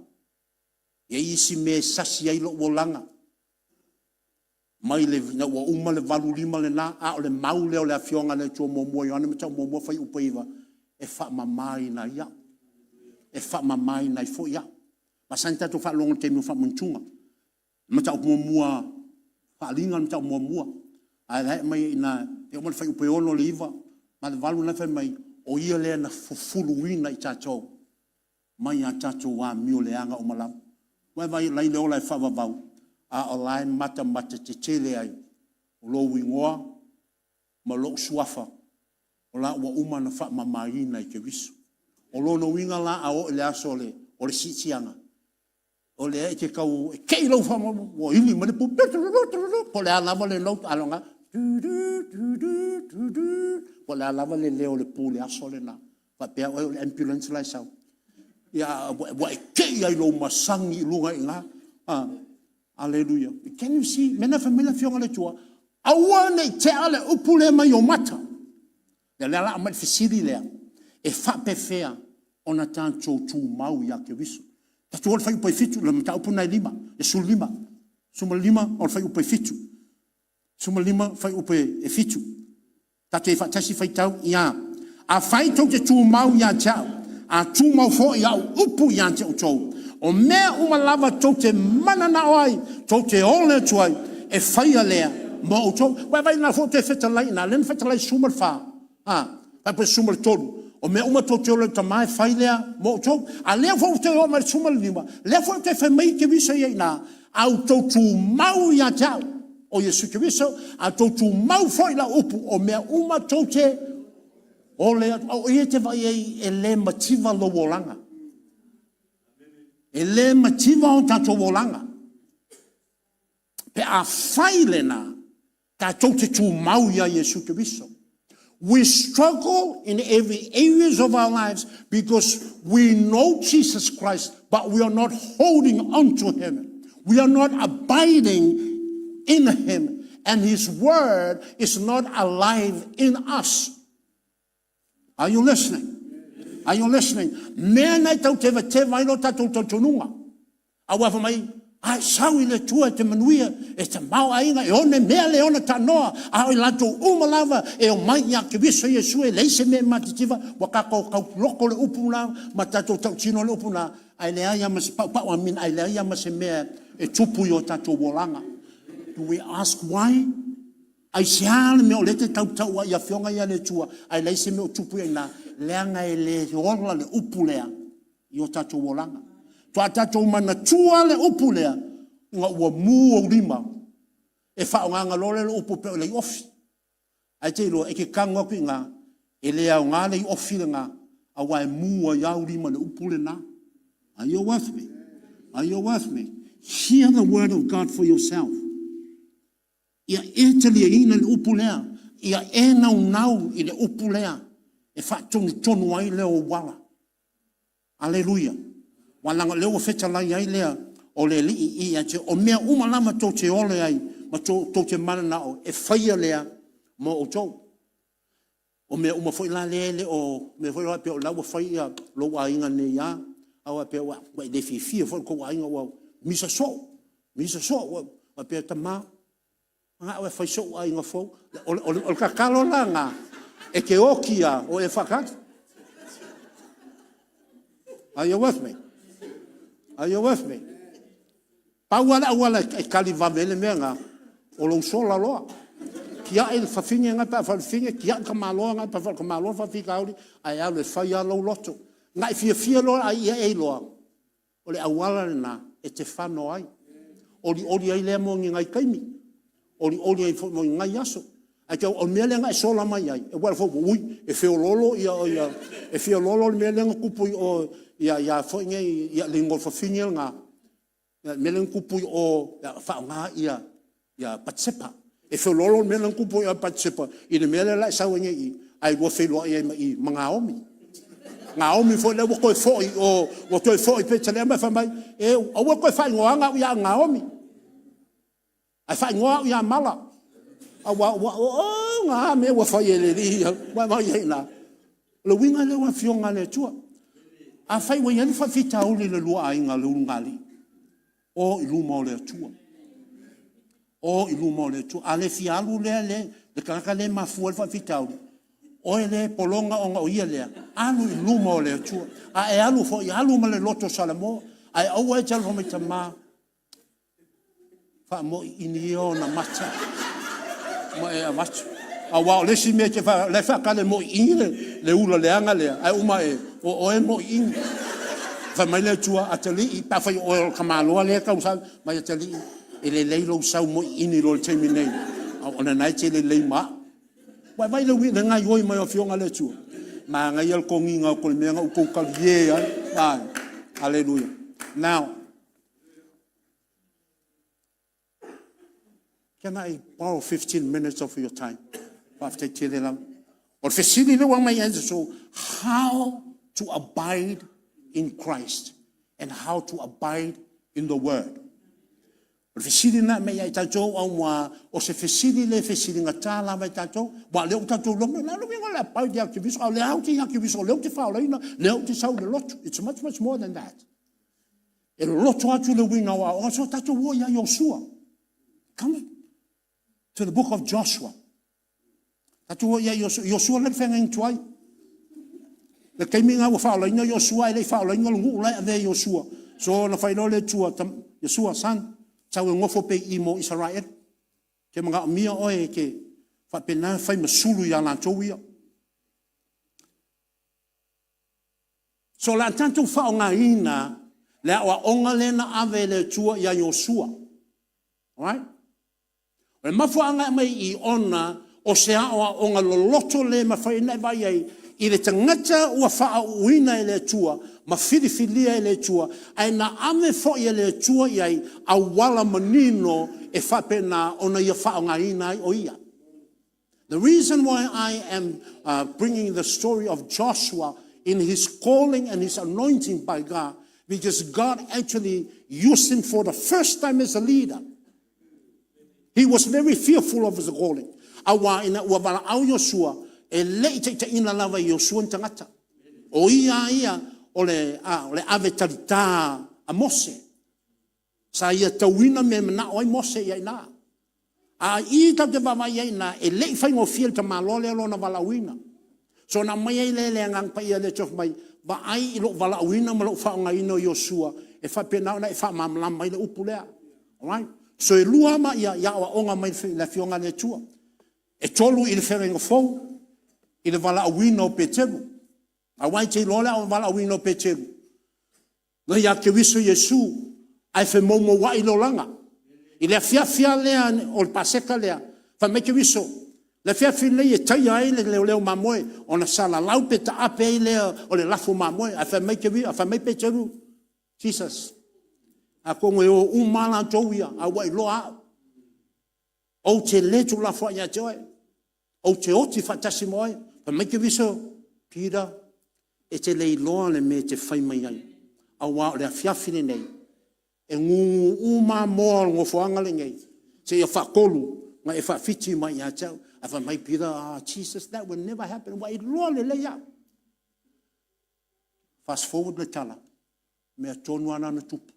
E isi me sasi ai lo langa. Mai le na ua uma le valu lima le nā. A o le mau leo le afionga le tua mo mua. Ioane me tau mo mua whai upa iwa. E wha mamai nai ia. E wha mamai nai fo ia. Pasani tātou wha longa te mu wha muntunga. Mata mo mua fa linga mata mo mua ai mai ina e mo fa upe ono liva ma valu na fa mai o ia le na fuluina I tatou mai a tatou wa mi o le anga o malam wa vai lai le ola fa vau a online mata te tele ai o lo wingoa ma lo suafa o la wa uma na fa mamai na I ke wisu o lo no winga la a o le asole o le sitianga o le e ke kau e kei lau wha mo ili ma le pu po le alava le lau alonga po le alava le leo le pu le aso le na pa pea o le ambulance lai sau ia wa e kei ai lau masangi lunga inga hallelujah. Can you see mena famila fionga le tua aua nei te ale upule mai o mata Le la mai fisili le. E fa pe fea ona tanto tu mau ya ke viso. Ta tu fai po fitu le mata upuna lima, e sul lima. Suma lima o fai po fitu. Suma lima fai po e fitu. Ta te fa tasi fai tau ia. A fai to te tu mau ya chao. A tu mau fo ia upu ya te utou. O mea uma lava to te manana oi, to te ole tuai e fai lea mo utou. Vai na fo te fetalai na len fetalai suma fa. Vai po suma tolu. O mea uma to te ole ta mai fai lea mo utou. A lea fo te o mai suma lima. Lea fo te fai mai ke visa ia na au to tu mau ya chao. O Yesu Kristo a to tu mau foi la upu o mea uma to te ole o ia te vai e le mativa lo wolanga. E le mativa o tato wolanga. Pe a faile na ka to te tu mau ya Yesu Kristo. We struggle in every areas of our lives because we know Jesus Christ, but we are not holding on to him. We are not abiding in him, and his word is not alive in us. Are you listening? Are you listening? Mea nei tau te vai no tatou tatununga. Awafa mai, ai sawi le tua te manuia, e te mau ainga, e one mea le ona tanoa, ai lato umalava, e o mai ia ke viso Yesu e leise mea matitiva, wakako kau loko le upuna, ma tatou tau tino le upuna, ai lea ia mas pau amin, ai lea ia mas mea, e tupu yo tatou wolanga. Do we ask why? Ai siale me o lete tau ia fionga ia le tua, ai leise me o tupu ia na, leanga e le ola le upulea, i o tatou wolanga. Tua tatou mana tua le upulea, nga ua mu o lima, e whaonganga lole le upu peo le ofi. Ai te ilo, e ke kangoki nga, e le au ngā le ofi le nga, a wai mu o iau lima le upule na. Are you with me? Are you with me? Hear the word of God for yourself. Ia e tali ina le upulea, ia e nau i le upulea, e tonu ai leo wala. Aleluia. Walanga leo fetalai ai lea, o le li i o mea umalama tō te ole ai, ma tō te manana o, e whaia lea, mo o tō. O mea uma foi la lele, o mea foi la peo lawa whaia, lo wa inga ne ia, awa peo wa le fifia, foi ko wa inga wa, misa so, wa peo tama, nga awa whai so wa inga fo, o kakalo la nga, e ke okia, o e whakat. Are you with me? Are you with me? Pauala e kalivavele mea nga, o lo sola loa. Kia e whawhinga ngai pa whawhinga, kia ka maloa ngai pa whakamaloa whawhika auri, ai au le whaia lau loto. Ngai fia loa ai ia e loa. O le awala na e te whano ai. Ori ai lea mo ngai kaimi. Ori ai mo ngai aso. Ai te o mea lenga e sola mai ai. E wala fōku ui, e whio lolo ia, e whio lolo mea lenga kupui o ia whainga ia lingol whawhinga ngā. Mea lenga kupui o whaonga ia patsepa. E whio lolo mea lenga kupui o patsepa. I le mea lenga sau inga i, ai rua whiloa i mga omi. Ngā omi fo le wakoe fōi o toi fōi peta lea mai whamai. E o wakoe whaingoanga ia ngā omi. Ai whaingoa ia mala. Ngā mea wa whai e le ri, wai mai hei nā. Le winga le wa fionga le tua. A whai wa iani whawhita uli le lua a inga le urungali. O i luma o le tua. O i luma o le tua. A le fialu le karaka le mafua le whawhita uli. O e le polonga o nga o ia lea. Alu i luma o le tua. A e alu fo i alu ma le loto salamo. A e au e talo home tamā. Wha mo i ni o na mata. Mo e a matu. A wao lesi mea ke le whakale mo i le ula leanga lea. Ai uma e o e mo i Wha mai le tua a te li. Pa whai o e kamaloa lea kau sau. Mai a te li. E le leilo sau mo i ni lo le teimi nei. O na nai te le lei maa. Wai mai le wi le ngai oi mai o fionga le tua. Ma ngai al kongi ngau kol mea ngau kou kalie ai. Hallelujah. Now, can I borrow 15 minutes of your time? After Tirelang. Or Fesili le wang mai answer. So, how to abide in Christ and how to abide in the Word. O fesili na me ia tātou au mua o se fesili le fesili ngata la mai tātou. Wa leo tātou longa la longa la pau dia ki viso le au ki ki viso leo te whaoleina leo te sau le lotu. It's much more than that. E lotu atu le wina wa o so tātou wo ia Joshua. Come to the book of Joshua. Tātou wo ia Joshua le whenga intuai. Le keiminga wa whaoleina Joshua e le whaoleina lungu ulai ave Joshua. So na whaino le tua Joshua san. Tau e ngofo pe I mo Israel. Ke mga mia oe ke whapena whai masulu ia lantou ia. So la tantou whao ngā ina le awa onga lena ave le tua ia Joshua. Alright? O le mafuanga mai I ona o se awa onga loloto le mawhaina vai ei I le tangata ua wha uina I le tua, ma whiriwhiria I le tua, ai na ame fo I le tua iai a wala manino e whapena ona ia wha ngā ina o ia. The reason why I am bringing the story of Joshua in his calling and his anointing by God, because God actually used him for the first time as a leader. He was very fearful of his calling. Awa ina ua wala au Joshua, e lei te ina lava Joshua tangata. O ia o le ave tarita a Mose. Sa ia tauina me na oi Mose ia ina. A I ta te vava ia ina e lei whai ngō fiel ta malole alo na walawina. So na mai ai le ngang pa ia le chof mai va ai I lo walawina ma lo whaonga ino Joshua e whapena na e whamamlama I le upulea. Alright? So e lua ma ia wa onga mai le fionga le tua. E tolu I le whenga fau. I le wala awina o Peteru. A wai te lola o wala awina o Peteru. Na ia ke wiso Yesu, ai fe momo wa I lo langa. I le fia lea o le paseka lea. Fa me ke wiso. Le fia lea e tai ai le leo mamoe. O na sala lau pe ta ape ai lea o le lafu mamoe. A fa me ke wiso, a fa me Peteru. Jesus. A kongo e o umala tauia. A wai loa. O te letu lafu a ia joe. O te oti fatasi moe. Pa mai ke wiso, pira, e te lei loa le me te whai mai ai. A wā o le a whiawhine nei. E ngungu uma moa ngō whaanga le ngei. Se ia whakolu, nga e whawhiti mai ia tau. A wha mai pira, Jesus, that will never happen. Wa I loa le leia. Fast forward le tala. Mea tonu ana na tupu.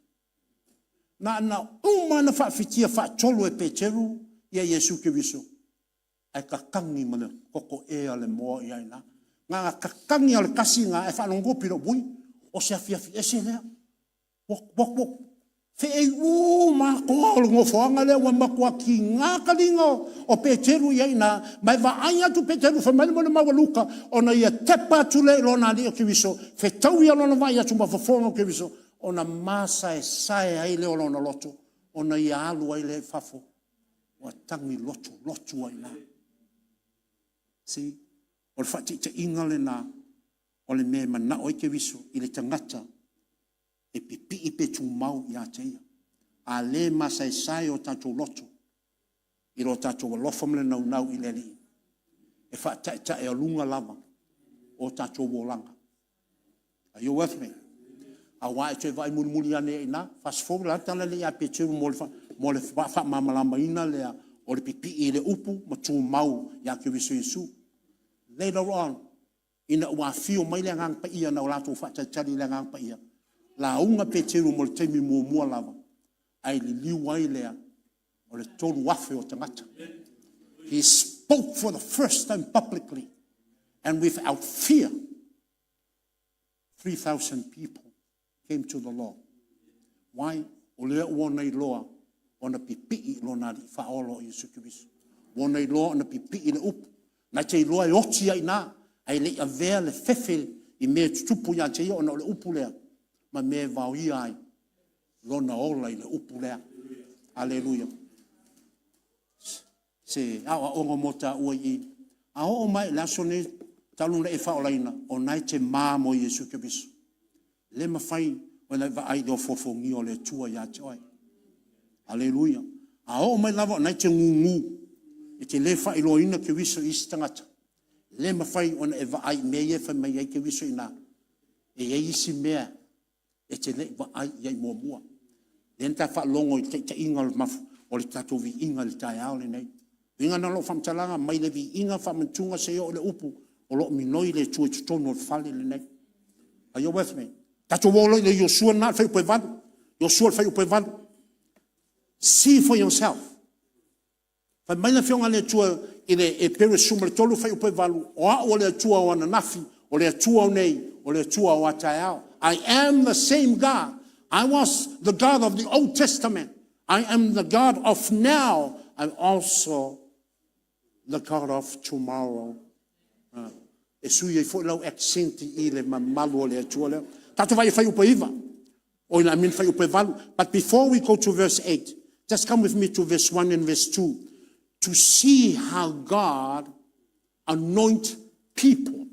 Na uma na whawhitia whaatolu e Peteru, ia Yesu ke wiso. Ai kakangi mana koko e ale moa I aina. Ngā kakangi ale kasi ngā e whanongo piro bui. O se afiafi e se lea. Wok. Fe e ma koa o ngō whaanga lea wa makua ki ngā kalinga o Peteru I aina. Mai wa aia tu Peteru whamani mana mawa luka. O na ia tepa tu le lona li o ke wiso. Fe tau ia lona vai atu ma whafonga o ke wiso. O na masa e sae ai leo lona loto. O na ia alu ai le whafo. O tangi loto aina. Si, o le whati te inga le nā, o le mea mana o ke wiso, I le tangata, e pipi I pe tū mau I a teia. A le masa e sai o tātou loto, I ro tātou walofam le nau I le li. E whata e alunga lava, o tātou wolanga. Are you with me? A wā e te vai muli ane e nā, fast forward la tana le a pe tū mo le wha mamalama ina lea, o le pipi I le upu, ma tū mau ia ke wiso Yesu. Later on, ina ua fio mai le ngang pa ia na o lato whaatari le ngang pa ia. La unga Peteru mo le teimi mua lava. Ai li liwai lea, o le tolu wafe o tangata. He spoke for the first time publicly, and without fear, 3,000 people came to the Lord. Why? O lea ua nei loa, ona pipi I lona li whaolo I Yesu Kiriso. Ona I loa ona pipi I le upu. Na te loa e oti ai nā. Ai le a vea le whewhe I mea tutupu ia te ia ona o le upu lea. Ma mea vau ia ai. Lona ola I le upu lea. Aleluia. Se awa onga mota ua I. A o mai le aso ne taluna e whaolaina. O nai te mā mo Yesu Kiriso. Le mawhai o nai va ai do fofongi o le tua ia te oi. Aleluia. A o mai lava nai te ngungu. E te le whai loina ke wiso I tangata. Le mawhai ona e vai mea e whai mai ke wiso ina. E isi mea. E te le vai iai mua. len ta fa longo te inga o mafu o le tatou vi inga le tai ao le nei inga na lo famtalanga mai le vi inga fa mantunga se o le upu o lo minoi le tu tonu o fale le nei. Are you with me? Tatou wolo le Joshua na fa upe valu Joshua fa upe valu. See for yourself. Fa mai na fionga le tua e pere suma le tolu fa upe valu o le tua o na nafi o le tua o nei o le tua o tai ao. I am the same God. I was the God of the Old Testament. I am the God of now. I'm also the God of tomorrow. E sui e fo lau accenti I le mamalu o le atua leo. Tato vai fai upa iwa. O ina min fai upa valu. But before we go to verse 8, just come with me to verse 1 and verse 2 to see how God anoints people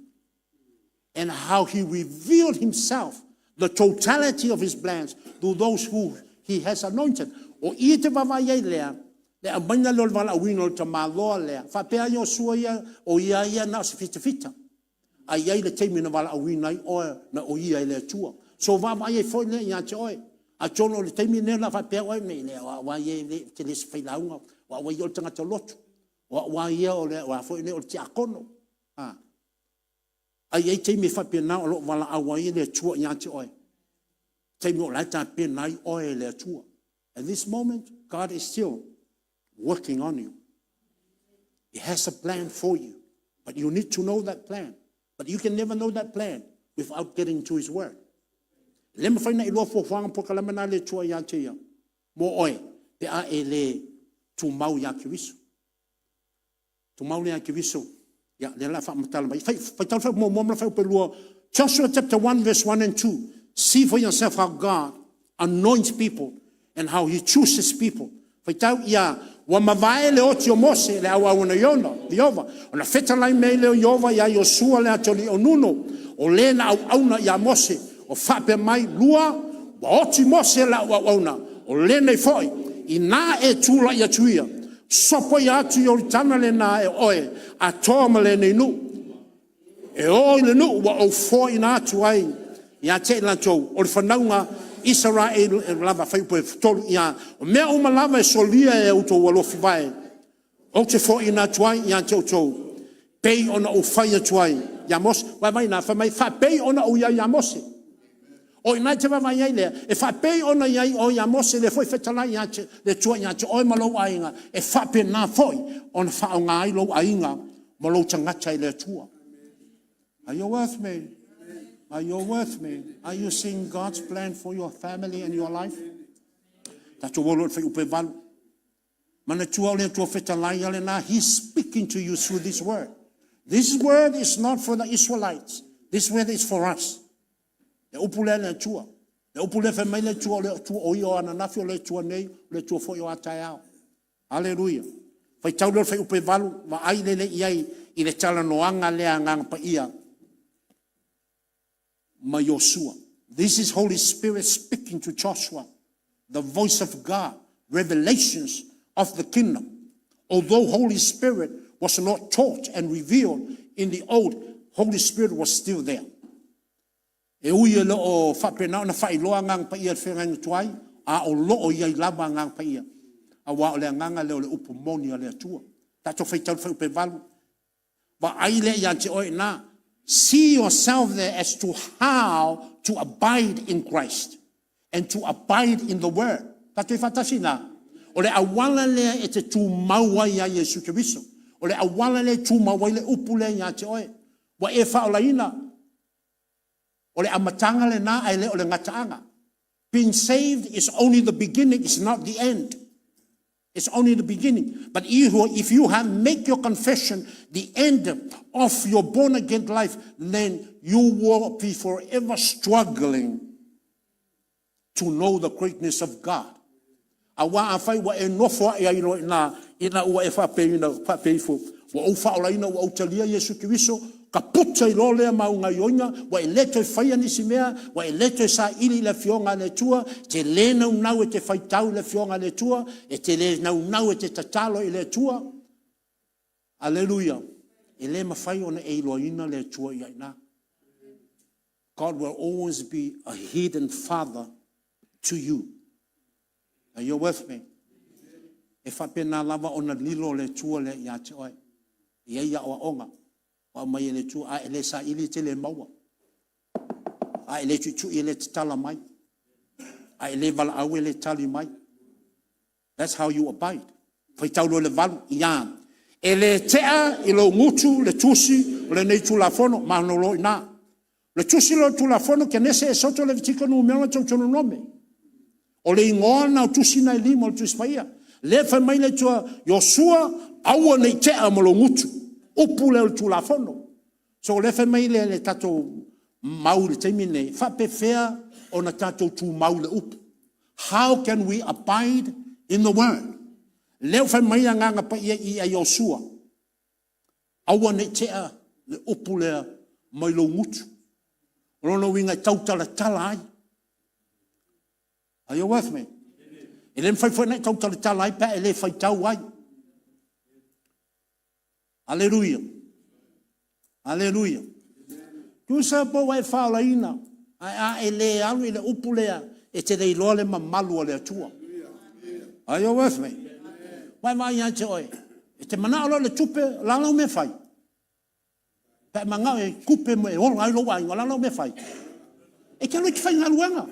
and how he revealed himself, the totality of his plans to those who he has anointed. O I te wawai lea, le amaina lol wala awino te maloa lea, whapea yo sua ia, o ia na se fita fita. A iai le teimi na wala awinai oe na o ia le tua. So wawai e foi lea ia te oe. A tono le teimi ne la whapea oe me lea, wa ia le te le se whailaunga, wa ia o tangata lotu, wa ia o le, wa foi le o te akono. Ai ai teimi whapea na o lo wala awai le tua ia te oe. Teimi o laita pe nai oe le tua. At this moment, God is still working on you. He has a plan for you. But you need to know that plan. But you can never know that plan without getting to his word. Lema whaina I loa fōwhanga pokalama nā le tua ia te ia. Mō oe, pe a e le tu mau ia ki wiso. Tu mau ia ki wiso. Ia, le la wha matalama. Whai tau whai mō mōmla whai upelua. Joshua chapter 1 verse 1 and 2. See for yourself how God anoints people and how he chooses people. Whai tau ia, wa mavae le oti o Mose le awa una Yehova. O na Fetalai mei leo Yehova ia Joshua le atoli o nuno. O le na au auna ia Mose. O whape mai lua, wa oti Mose la awa auna. O le nei foi, I nā e tūla ia tuia. Sopo ia atu i oritana le nā e oe, a tōma le nei nu. E oi le nu, wa o foi nā atu ai. Ia te la tau, o le whanaunga, Israel e lava whaipu e tolu ia. O mea uma lava e solia e auto walofi vai. O te fo ina tuai ia te auto. Pei ona o whaia tuai. Ia mos, wai mai nā whamai, wha pei ona o ia mose. O ina te wawai ai lea. E wha pei ona iai o ia mose le foi Fetalai ia te le tuai ia te oi malo ainga. E wha pe nā foi ona wha o ngā ai lo ainga. Malo tangata I le tua. Are you with me? Are you with me? Are you seeing God's plan for your family and your life? Tato wolo whai upe walu. Mana tua ole tua Fetalai ale nā. He's speaking to you through this word. This word is not for the Israelites. This word is for us. Le upule le tua. Le upule whai mai le tua oi o ana nafi o le tua nei. Le tua fo i o atai au. Hallelujah. Whai tau lor whai upe walu. Ma ai le iai I le tala noanga lea ngang pa ia. Ma Joshua. This is Holy Spirit speaking to Joshua. The voice of God. Revelations of the kingdom. Although Holy Spirit was not taught and revealed in the old, Holy Spirit was still there. E ui e lo o whapena na whailoa ngang pa ia whengang tuai. A o lo o iai lava ngang pa ia. A wa o lea nganga leo le upu moni a lea tua. Tato whaitau whaupe valu. Wa ai lea ia te oi nā. See yourself there as to how to abide in Christ and to abide in the Word. Tato I whatasi nā. O le awala lea e te tū maua ia Yesu Kiriso. O le awala lea tū maua I le upu lea ia te oi. Wa e whaolaina. O le amatanga le nā ai le o le ngataanga. Being saved is only the beginning, it's not the end. It's only the beginning. But if you have make your confession the end of your born again life, then you will be forever struggling to know the greatness of God. Awa afai wa e nofo ia ina ua e whape whapeifo. Wa o whaolaina wa o talia Yesu Kiriso. Ka puta I lole maunga ioinga, wa e leto e whaia nisi mea, wa e leto e sa ili le fionga le tua, te le nau e te whaitau le fionga le tua, e te le nau e te tatalo I le tua. Alleluia. E le mawhai ona e iloina le tua I aina. God will always be a hidden father to you. Are you with me? E whapena lava o na lilo le tua le ia te oe. Ia ia o onga. O mai le tua a ele sa ili te le maua. A ele tutu ele te tala mai. A ele vala au ele tali mai. That's how you abide. Whai taulo le valu, ia. Ele tea ilo ngutu le tusi le nei tu la fono, manolo ina. Le tusi lo tu la fono ke nese e soto le vitika nu meona tau tono nome. O le ingona o tusi na lima o tusi paia. Le whai mai le tua Yosua aua nei tea mo lo ngutu. Upu le tu la fono. So le whai mai le tato mau le teimi nei. Whape whea o na tato tu mau le upu. How can we abide in the word? Leo whai mai a nganga pa ia Yosua. Aua nei tea le upu lea mai lo ngutu. Rono winga tautala tala ai. Are you with me? Ele whai nei tautala tala ai pa ele whai tau ai. Hallelujah. Hallelujah. Tusa po wai whaala ina. A ele alu ele upu lea e te rei loa le mamalu o le atua. Are you with me? Wai mai ia te oe. E te mana alo le tupe lalau me whai. Pea mangau e kupe mo e onga i lo wai ngā lalau me whai. E kia loi ki whai ngā luanga.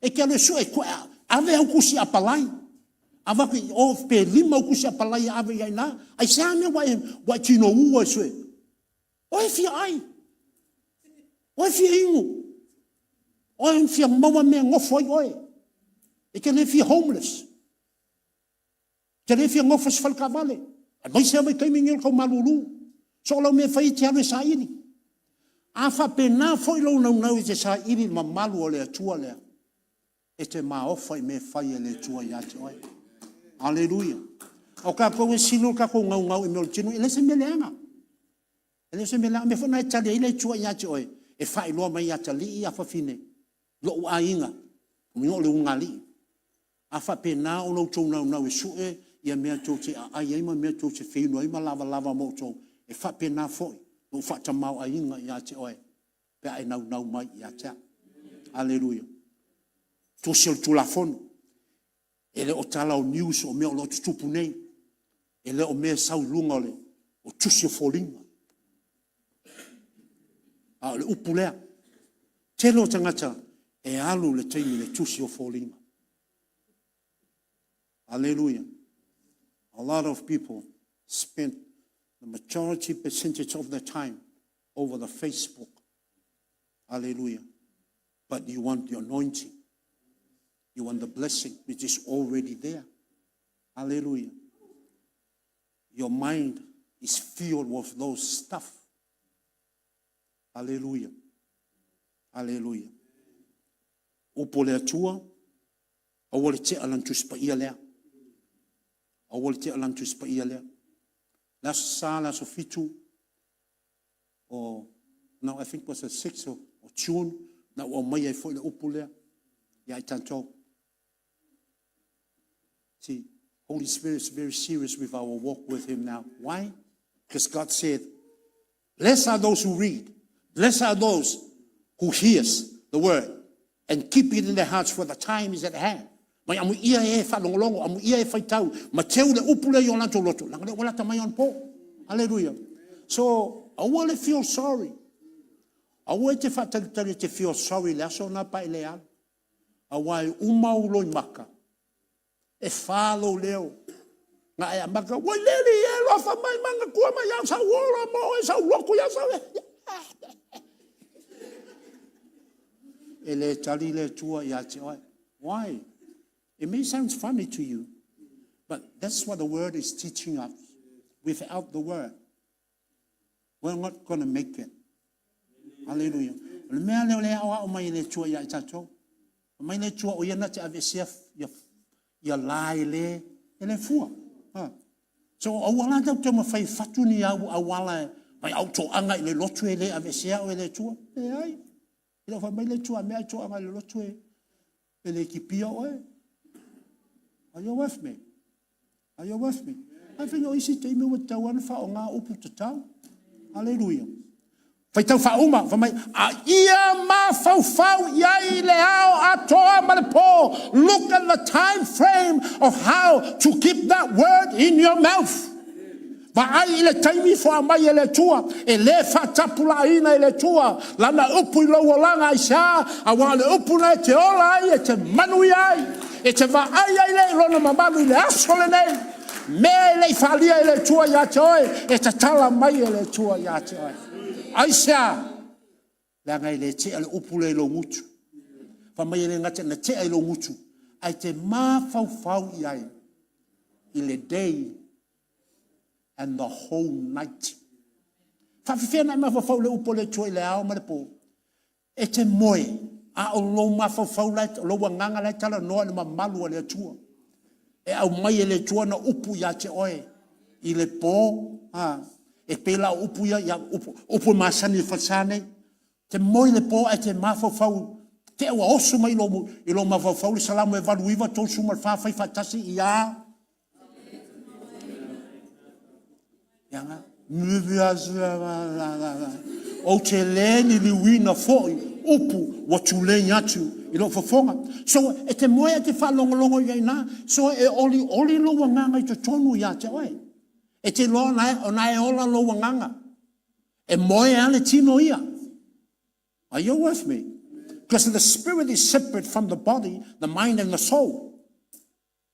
E kia loi su e kua ave au kusi apalai. Ava ki o pe lima au kusi apalai ave iai nā. Ai sea mea wai tino ua sue. Oe fia ai. Oe fia ingu. Oe fia maua mea ngofo ai oe. E kia le fia homeless. Kia le fia ngofo si Lagavale. Mai sea mai kaimi ngil kau malulu. So lau me whai te awe sa iri. A wha pena fwoi lau nau i te sa iri ma malu o lea tua lea. E te maa ofa i me whai e lea tua ia te oe. Hallelujah. O ka koe sino ka koe ngau i meo tino. E lese me leanga. E lese me leanga. Me whana e tale i lea tua ia te oe. E whai loa mai ia te li i a whawhine. Lo ua inga. Mingo le unga li. A wha pena o lau tau nau e sue. Ia mea tau te a ai eima mea tau te whenua. Ima lava mo tau. E wha pena foi, o wha tamau a inga i a te oe. Pea e nau mai i a te a. Alleluia. Tō sil tu la fono. E le o tala o news o mea o lo tutupu nei. E le o mea sau lunga le. O tusi o folinga. A le upu lea. Te lo tangata e alu le teimi le tusi o folinga. Alleluia. A lot of people spent the majority percentage of the time over the Facebook. Hallelujah. But you want the anointing. You want the blessing which is already there. Hallelujah. Your mind is filled with those stuff. Hallelujah. Hallelujah. Upo le atua, awole te alantus pa ia lea. Awole te alantus pa ia lea. Last sala so fitu, or now I think it was the 6th of June, na o mai ai foi le upu lea, ia I tantou. See, Holy Spirit is very serious with our walk with Him now. Why? Because God said, blessed are those who read, blessed are those who hears the word, and keep it in their hearts for the time is at hand. Mai amu ia e whalongolongo, amu ia e whaitau, ma teu le upule i o lanto loto. Langale wala ta mai on po. Hallelujah. So, I want to feel sorry. I want to feel sorry. Le aso na pa ele al. Awai umau loi maka. E whalo leo. Nga ea maka, wai leli e lofa mai manga kua mai au sa wora mo e sa loko ya sa. Ele tali le tua ya te oi. Why? It may sound funny to you, but that's what the word is teaching us. Without the word, we're not going to make it. Hallelujah. Le mea leo lea awa o mai le tua ia i tatou. Mai le tua o ia na te avesia ia lai le ele fua. So awala tau te mawhai fatu ni au awala mai au to anga i le lotu e le avesia o ele tua. E ai. Ilo fa mai le tua mea to anga le lotu e ele kipia oe. Are you with me? Are you with me? I think o isi te ime wa tau ana wha o ngā upu te tau. Hallelujah. Fai tau whauma, whamai, a ia ma fau iai le ao atoa ma le po. Look at the time frame of how to keep that word in your mouth. Va ai ile taimi fo amai ele tua, e le whatapula ina ele tua, lana upu I lau langa I sa, a wa le upu na te ola ai, e te manui ai, e te va ai ai le rona mamamu I le asole nei, me le falia ele tua ya te oe, e te tala mai ele tua ya te oe. Aisa, la ngai le te ale upu le lo ngutu. Fa mai le ngate na te ai lo ngutu. Ai te ma fau iai. I le day and the whole night. Fa fefena ma fau le upu le tua I le ao ma le po. E te moe. A o lo ma fau lai, lo wanganga lai tala noa le ma malu le tua. E au mai le tua na upu ya te oe. I le po, e pela upu ya upu masani fasane te moi le po e te mafau te wa osu mai lo I lo mafau salamu e valuiva to suma fa fai fatasi ia yanga o te leni li wina foi upu wa tule nyatu I lo fofonga so e te moi e te fa longo ia na so e oli lo wanga I te tonu ya te oi e te loa nai ola lo wanganga. E moe ale tino ia. Are you with me? Because the spirit is separate from the body, the mind and the soul.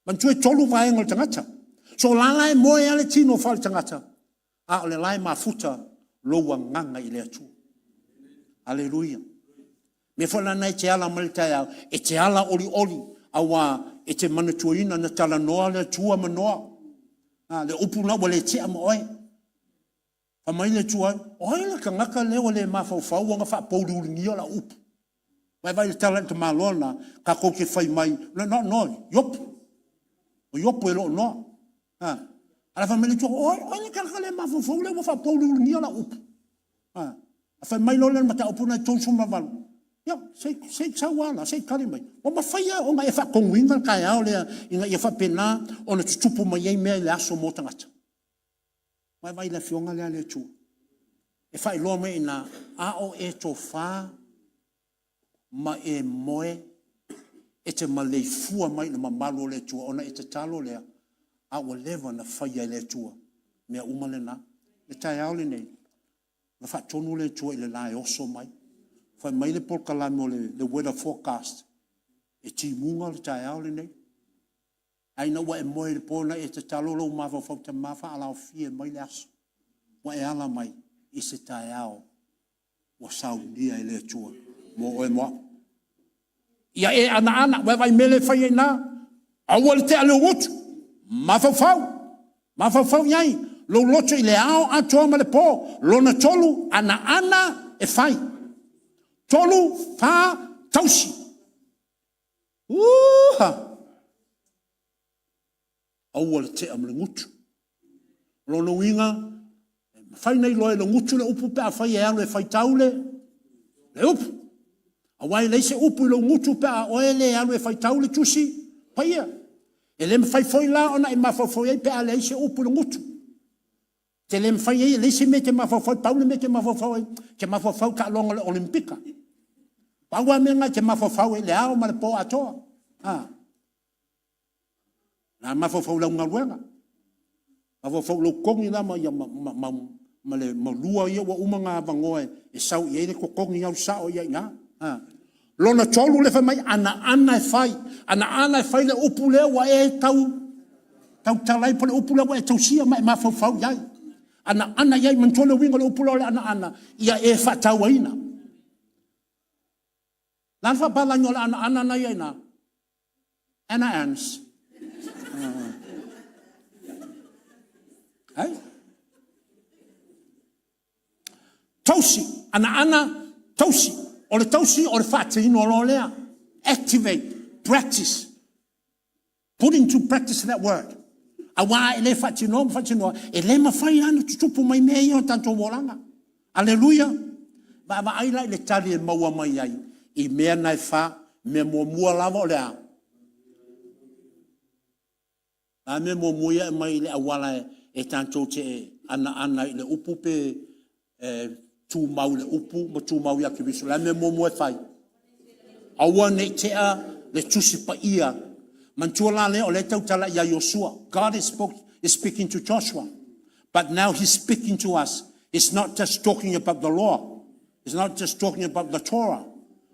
Mantu e tolu vaenga tangata. So lalai moe ale tino fal tangata. A ole lai mafuta lo wanganga I le atu. Hallelujah. Me fola nai te ala malita e te ala oli awa e te manatuina na tala noa le tua manoa. Le upu na wale te ama oi. Pa mai le tua, oi la ka ngaka leo le mafau wanga wha pouru ngia la upu. Vai le tala te malona, ka kou ke whai mai, no, yopu. O yopu e lo no. Ala wha mai le tua, oi le ka ngaka le mafau leo wha pouru ngia la upu. A whai mai lo le mata upu na tonsu mawalu. Ya, sei tsawala, sei karimai. O mawhaia, o nga e whakonguinga kai ao lea, inga e whapena, o na tutupu mai ei mea le aso mo tangata. Vai le fionga lea le tu. E whai loa me ina, a o e to wha, ma e moe, e te malei fua mai na mamalo le tua, ona e te talo lea, a o lewa na whaia le tua, mea umale na, le tai ao le nei, na wha tonu le tua I le lai oso mai, Fai mai le por kalamo le weather forecast. E ti munga le tai ao le nei. Ai na wa e moe le pona e te talo lo mafa fau te mafa ala o fie mai le aso. Wa e ala mai I se tai ao. Wa saudia I le tua. Mo oe moa. Ia e ana wa vai mele fai e na. Awa le te ale utu. Mafa fau. Mafa fau iai. Lo loto I le ao atoa ma le po. Lona tolu ana e fai. Tolu fa tausi. Aua te am le ngutu. Lono winga. Fai nei loe le ngutu le upu pe a fai e alo e fai taule. Le upu. Awai le se upu le ngutu pe a oe le alo e fai taule tusi. Paia. E le fai foi la ona e mafafoi pe a le se upu le ngutu. Te le fai e le se me te mafafoi. Paule me te mafafoi. Te mafafoi ka longa le olimpika. Paua menga te mafafau e le ao ma le po atoa. Na mafafau lau ngaruenga. Mafafau lau kongi la ma le malua ia wa umanga vangoe e sau i eile ko kongi au sao ia inga. Lona tolu le fai mai ana e fai. Ana e fai le upu leo wa e tau talai pa le upu leo wa e tau sia ma e mafafau iai. Ana iai mantole winga le upu leo le ana. Ia e fatau aina. Lan fa balanyo la ana na yana. Ana ans. Hey? Tausi, ana tausi. O le tausi o le fate ino lo lea. Activate, practice. Put into practice that word. Awa ele fate no, e le mafai ana tutupu mai mea ia tanto molanga. Hallelujah. Ba aila le tali e maua mai ai. I mea nai wha, me mua lava o lea. A me mua e mai le awala e tantou te ana I le upu pe tu mau le upu mo tu mau ya ki bisu la me mo mo fai awa ne tea le tusi pa ia man tuala le o le tau tala ya Joshua. God is speaking to Joshua, but now he's speaking to us. It's not just talking about the law, it's not just talking about the Torah,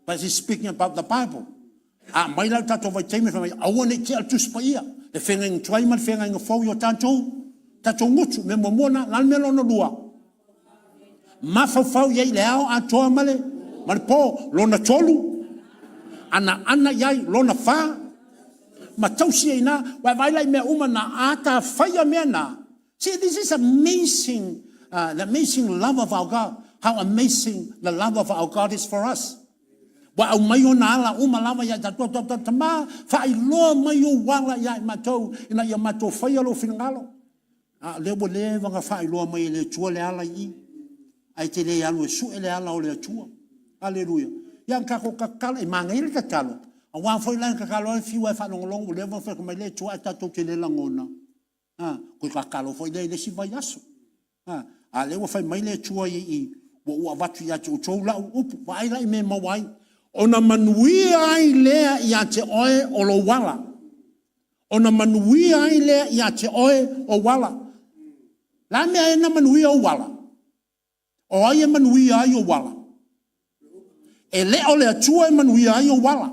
but he's speaking about the Bible. Mai lau tato vai teime fa mai awa ne tea tusi pa ia le fenga ng tuai man fenga ng fau yo tato ngutu me mo mona lan me lona lua ma fau yai le ao atoa male po lona tolu ana yai lona fa ma tausi ina vai lai me uma na ata faya mena. See, this is amazing, the amazing love of our God. How amazing the love of our God is for us. Wa au mai ona ala uma lava ya tato tama fa ilo mai o wala ya matou ina ya matou faya lo fingalo. Le bole vanga fa ilo mai le tua le ala I ai te le alu su ele ala o le tua. Hallelujah. Yang ka ko kakala e manga ile kakalo. A wa foi la kakalo al fiwa fa long le va fa ko mai le tua tato te le langona. Ko kakalo foi le si vai aso. Le wa fa mai le tua I wa vatu ya tu la upu vai la me mawai. Ona manui ai lea ia te oe o lo wala. Ona manui ai lea ia te oe o wala. La mea e na manui o wala. O ai e manui ai o wala. E le o le atua e manui ai o wala.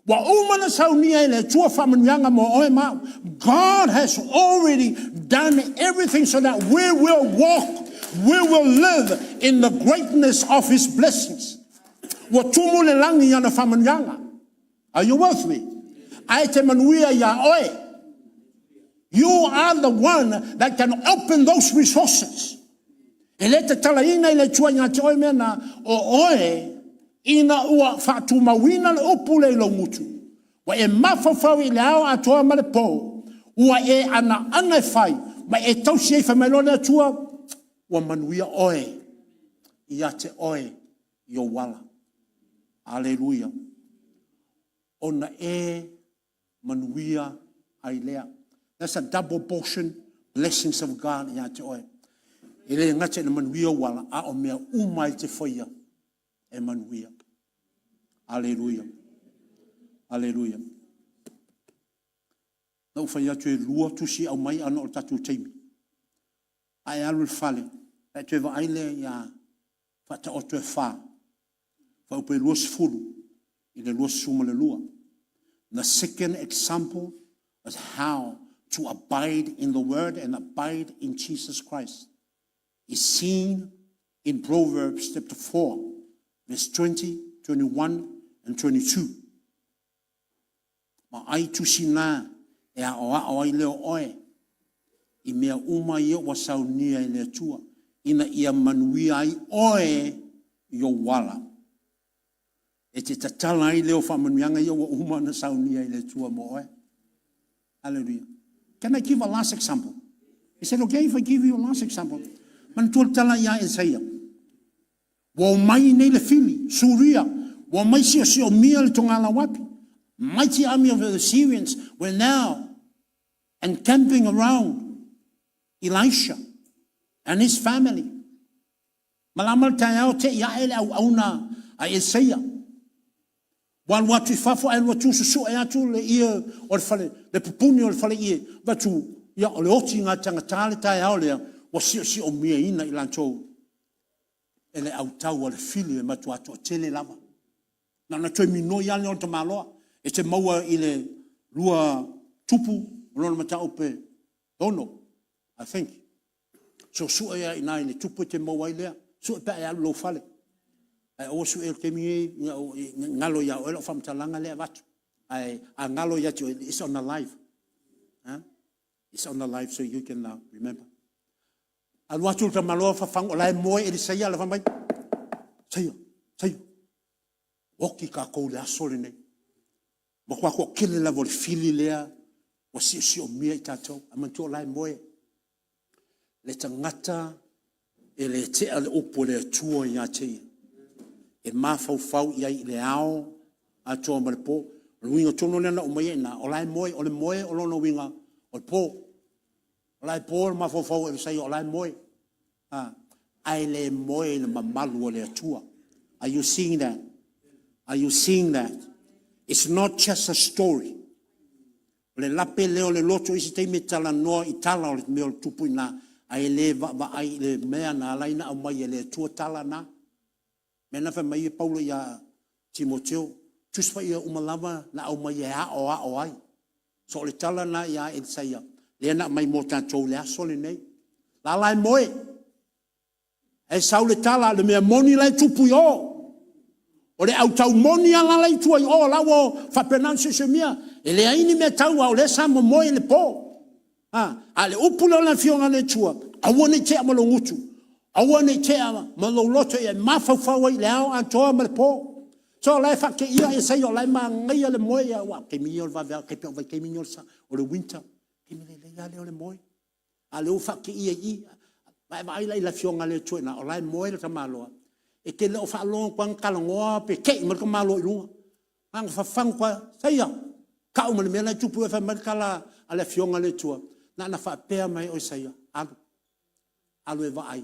Wa umana saunia e le atua whamanuanga mo oe mao. God has already done everything so that we will walk, we will live in the greatness of His blessings. Are you with me? You are the one that can open those resources. Ina ua fatu mawina le opule lo mutu. Wa e mafafau I le ao atoa ma le po. Ua e ana fai. Ma e tausi e whamelone atua. Wa manuia oe. Ia te oe. Yo wala. Hallelujah. Ona e manuia ai lea. That's a double portion blessings of God ia te oe. Ele ngate na manuia wala. A o mea umai te whaia. E manuia. Hallelujah. Hallelujah. Nau whai atu e lua tusi au mai ana o tatu teimi. Ai alu fale. E tu e wa aile ia whata o tu e wha. Wha upe lua sifuru. I le lua suma le lua. The second example is how to abide in the word and abide in Jesus Christ is seen in Proverbs chapter 4. Verse 20, 21, and 22. Ma ai tusina e a o ai leo oe. I mea uma ia wa saunia I lea tua. Ina ia manuia ai oe yo wala. E te tatala ai leo whamanuianga ia wa uma na saunia I lea tua mo oe. Hallelujah. Can I give a last example? He said, okay, if I give you a last example. Man tuol tala ia Isaiah. Wa mai nei le fili, Suria, wa mai si o mia le tongala wapi. Mighty army of the Syrians were now encamping around Elisha and his family. Malamal tayao te ia ele au auna a Isaiah. Wan watu fafo ai watu susu ai atu le ia o fale, le pupuni o fale ia, watu ia o le oti ngā tangatale tayao lea, wa si o mia ina ilantou. Ele au tau ale fili e matu atu o tele lava. Na toi mino ia le o te maloa. E te maua I le lua tupu, lona matau pe tono, I think. So sua ia ina I le tupu te maua I lea. Sua pe ai alu lo fale. Ai o su e te mi ngalo ia o elo whamtalanga lea watu. Ai a ngalo ia tio, it's on the live. It's on the live so you can remember. Al watu te maloa whawhang o lai moe e di saia le whamai. Saia. Oki ka kou le asole nei. Ma kwa kwa kele la vol fili lea. Wa si o mia I tatou. Amantu o lai moe. Le tangata e le te ale opo le atua I a te. E mawhau I le ao. Atua ma le po. O winga tono lena o mai na. O lai moe. O le moe o lono winga. O le po. O lai po o mawhau e sai o lai moe. ai le moe le mamalu o le atua. Are you seeing that? Are you seeing that? It's not just a story. Le lape leo le loto isi te me tala noa I tala o le meo tupu ina ai le va ai le mea na laina au mai le tua tala na. Mena fa mai Paulo ia Timoteo. Tus fa ia umalava na au mai o ai. So le tala na ia Isaia. Le na mai mo tātou le aso le nei. La lai moe. E sau le tala le mea moni lai tupu o. O le au tau moni ala lai tua I o lawo fa penanse se mia. E le aini me tau au le sa mo moe le po. A le upula la fionga le tua. A wane te ama lo ngutu. A wane te ama ma lo loto e mafau I le au antoa ma le po. So lai fa ke ia e sai o lai ma ngai le moe ya wa ke miol va ver ke pe ke miol sa o le winter. Ke mi le ya le moe. A le fa ke ia I vai lai la fionga le tua na o lai moe le tamaloa. E ke le o fa lo kwang kalangoa pe ke mo ko malo I lunga. Ang fa fang kwa sai ya. Ka o me me la tupu e fa markala ale fionga le tua. Na fa pe mai o sai ya. Alu e vai.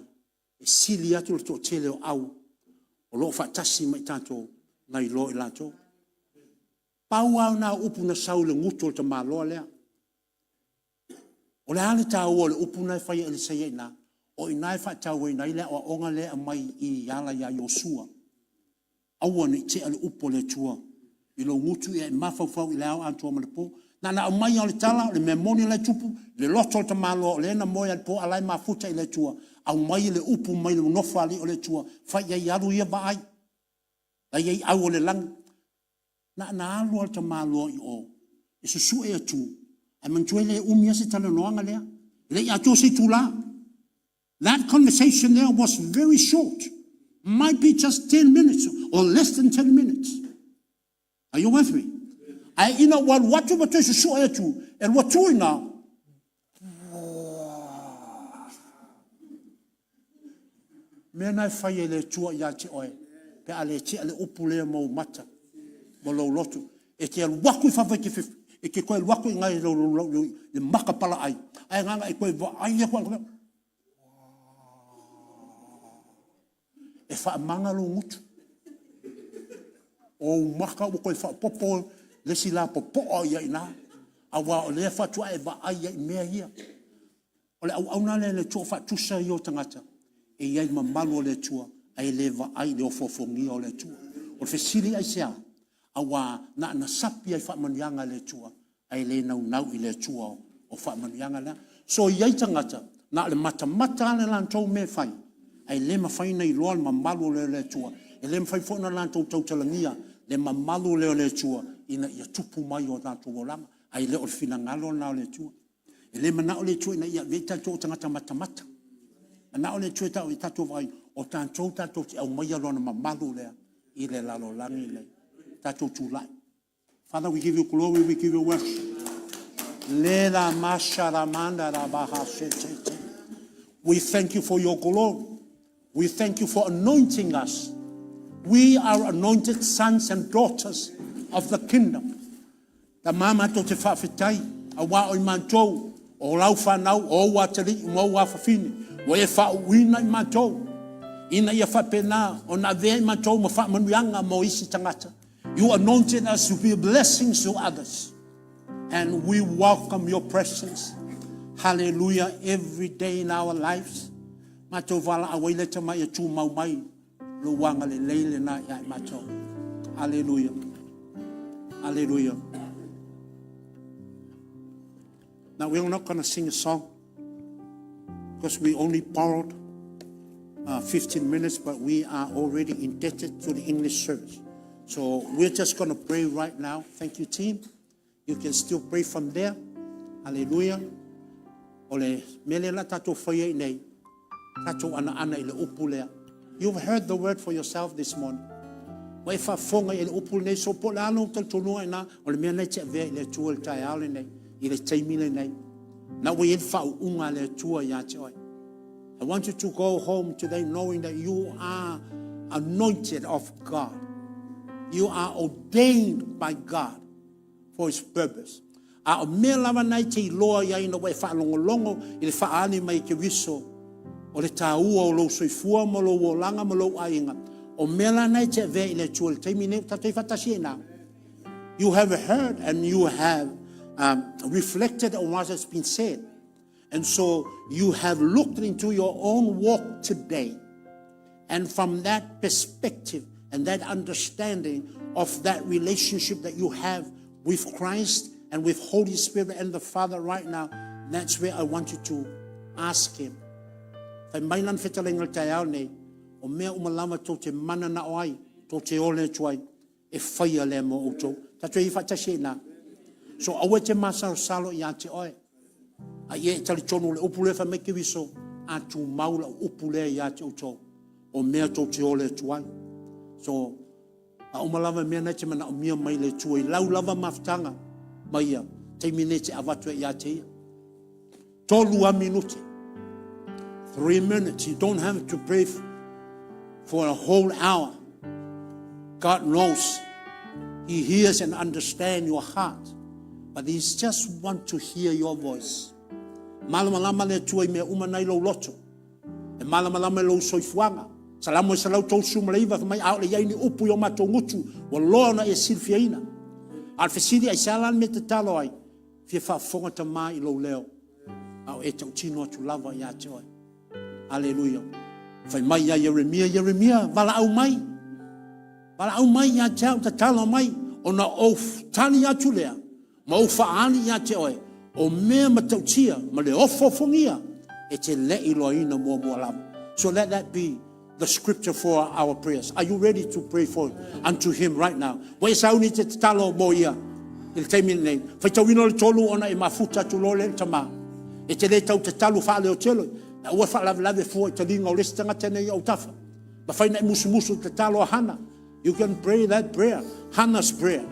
E sili atu to tele o au. O lo fa tasi mai tanto ngai lo I lato. Pau au na upu na sau le nguto te malo lea. O le ale ta o le upu na fa ele sai na. O inai fa tau e nai le o onga le mai I ala ya Yosua. Aua ni te ale upo le tua. I lo ngutu e mafau I le au antua ma le po. Na o mai o le tala, le memoni le tupu, le loto te malo, le na moia le po alai mafuta I le tua. Au mai le upu mai le nofa ali o le tua. Fai ia yaru ia ba ai. La ia au o le lang. Na alu o te malo I o. E susu e atu. Ai mantua le umia se tala noanga lea. Le ia tu se tu la. That conversation there was very short. Might be just 10 minutes or less than 10 minutes. Are you with me? You know what you were so to and what you now. Men I fire le tua yati oi. Pe ale ti ale upule mo mata. Mo lo lotu. E ke waku fa fa ke e ke ko waku ngai lo le maka pala ai. Ai nga e ko ai ko e fa manga lo mutu. O maka o ko fa popo le sila popo ia ina. Awa o le fa tua e ba ai me ia. O le au na le tua fa tusa yo tangata. E ia ma malo le tua ai le va ai le fofongi o le tua. O fe sili ai sia. Awa na sapi ai fa manianga le tua. Ai le nau I le tua o fa manianga la. So ia tangata na le mata le lan tau me fai. Ai le mawhai nei loa le mamalu le tua. E le mawhai fo na lantou tautalania le mamalu le tua ina ia tupu mai o lantou o langa. Ai le o le fina ngalo na le tua. E le mana o le tua ina ia vei tatou tangata mata. Na o le tua tau I tatou vai o tatou te au mai alo na mamalu lea I le lalo langi le. Tatou tūlai. Father, we give you glory, we give you worship. Le la mashara manda la baha shetete. We thank you for your glory. We thank you for anointing us. We are anointed sons and daughters of the kingdom. Ta mama to te whawhetai, a wā o I mātou, o lau whanau, o watari, mo wā whawhini, o e whauina I mātou. Ina ia whapena, o na vea I mātou, mo whamanuanga mo isi tangata. You anointed us to be blessings to others. And we welcome your presence. Hallelujah, every day in our lives. Mātou wala awai le tamai e tū mau mai. Lo wanga le leile na ia I mātou. Hallelujah. Hallelujah. Now we're not going to sing a song because we only borrowed 15 minutes, but we are already indebted to the English service. So we're just going to pray right now. Thank you, team. You can still pray from there. Hallelujah. Ole mele la tatou whaia nei. Tatou ana I le upu lea. You've heard the word for yourself this morning. Wai whafonga I le upu nei. So po le alo taltonua ina. Ole mea nei te avea I le tua le tai ale nei. I le taimile nei. Na wai en whau unga le tua ia te oi. I want you to go home today knowing that you are anointed of God. You are ordained by God for His purpose. A o mea lava nei te loa ia ina wai whaalongolongo I le whaani mai ke wiso o le tāua o lo soifua mo lo wolanga mo lo ainga. O mela nei te ve i le tua le taimi nei tatoi fatasi na. You have heard and you have reflected on what has been said. And so you have looked into your own walk today. And from that perspective and that understanding of that relationship that you have with Christ and with Holy Spirit and the Father right now, that's where I want you to ask Him. Whaimailan Fetalai 𝚟𝚑𝚡𝗥𝗚𝚚 nei, o mea umalama tō te mana na oai, tō te ole tuai, e whaia le mo o tō. Tatoi I whatasi na. So awe te masaro salo I a te oe. A ie tali tono le upule wha meke wiso, a tu maula upule I a te uto, o mea tō te ole tuai. So, a umalama mea nei te mana o mea mai le tuai, lau lava maftanga, maia, te mine te awatue I a te ia. Tolua minuti. 3 minutes. You don't have to pray for a whole hour. God knows. He hears and understands your heart. But He just wants to hear your voice. Malamalama le tuai mea umanai lo loto. E malamalama lo soifuanga. Salamo e salau tau sumaleiva mai au le yaini upu yo mato ngutu. Wa loa na e silfiaina. Al fesidi ai salan me te talo ai. Fia whafonga ta mai lo leo. Au e tau tino atu lava I a te oi. Hallelujah. Whai mai ia Yeremia, wala au mai. Wala au mai ia te au ta talo mai. O na o tani atu lea. Ma o whaani ia te oi. O mea matautia, ma le ofofongia. E te lei loina mua lava. So let that be the scripture for our prayers. Are you ready to pray for unto Him right now? Wai sau ni te talo mo ia. Il teimi nei. Whai tauino le tolu ona e mafuta tu lo le tama. E te le tau te talu wha leo telo. Na ua whalawe fua I te linga o lesi tanga tene I au tafa. Ma whai nei musu te talo Hana. You can pray that prayer. Hannah's prayer.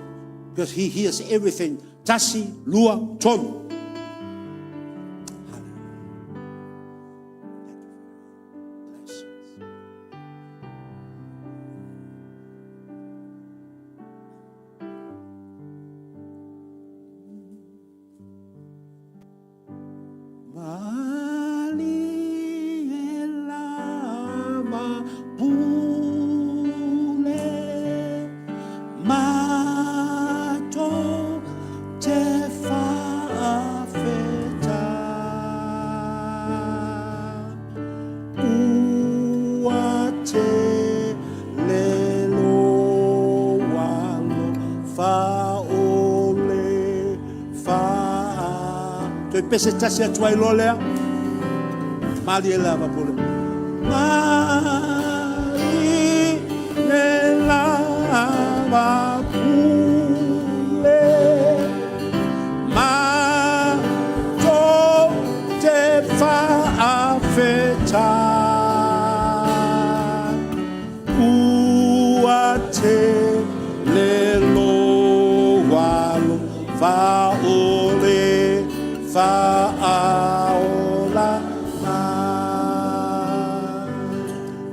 Because he hears everything. Tasi, lua, tolu. Pese tasi atua I lo lea. Mali e lava pole. Mali e lava pule. Ma to te whaafeta. Ua te lelo walo whaole. Fa'aola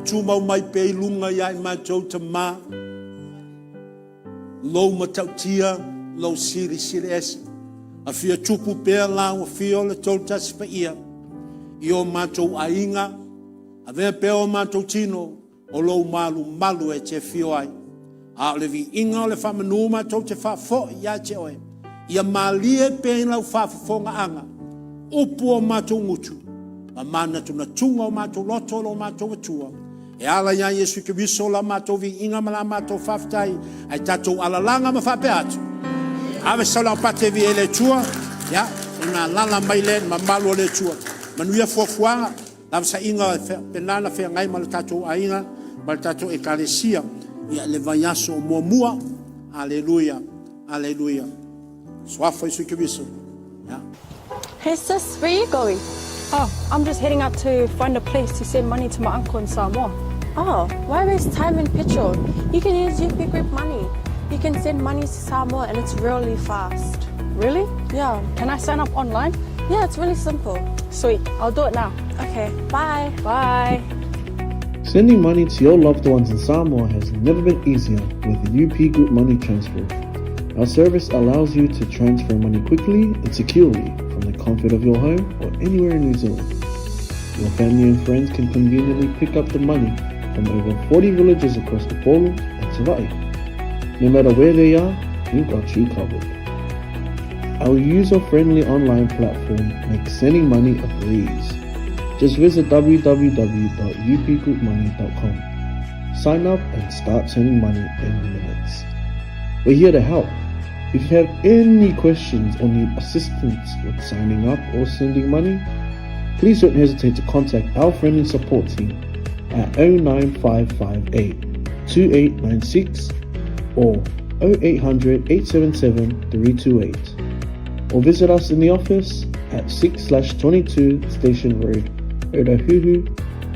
Tumau mai pe lunga ia I mātou ta mā. Lou matautia, lou siri esi. A fia tupu pēr lau a fia o le tau tasi pa ia. I o mātou ainga, a vea pēr o mātou tino, o lou malu e te fio ai. A le vi inga o le whamanu mātou te whafo ia te oe. Ia malie pe lau whafonga anga. Upu o mātou ngutu. Ma mana tuna tunga o mātou loto o mātou atua. E ala ia Yesu ke wiso la mātou vi inga ma la mātou whaftai. Ai tātou alalanga ma whape atu. Awe saula o pate vi ele tua. Ya, ina lala mai le ma malo le tua. Manuia fuafuanga. Lava sa inga penana whea ngai ma le tātou a inga. Ma le tātou e kalesia. Ia le vaiaso o mua. Aleluia. Aleluia. Swafa Yesu ke wiso. Ya. Hey sis, where are you going? Oh, I'm just heading out to find a place to send money to my uncle in Samoa. Oh, why waste time and petrol? You can use UP Group Money. You can send money to Samoa and it's really fast. Really? Yeah. Can I sign up online? Yeah, it's really simple. Sweet, I'll do it now. Okay, bye. Bye. Sending money to your loved ones in Samoa has never been easier with the UP Group Money Transfer. Our service allows you to transfer money quickly and securely from the comfort of your home or anywhere in New Zealand. Your family and friends can conveniently pick up the money from over 40 villages across the Polu and 𝚟𝚑𝚍. No matter where they are, we've got you covered. Our user-friendly online platform makes sending money a breeze. Just visit www.upgroupmoney.com. Sign up and start sending money in minutes. We're here to help. If you have any questions or need assistance with signing up or sending money, please don't hesitate to contact our friendly support team at 09558 2896 or 0800-877-328, or visit us in the office at 6/22 Station Road, 𝚟𝚑𝚙𝚎𝚘,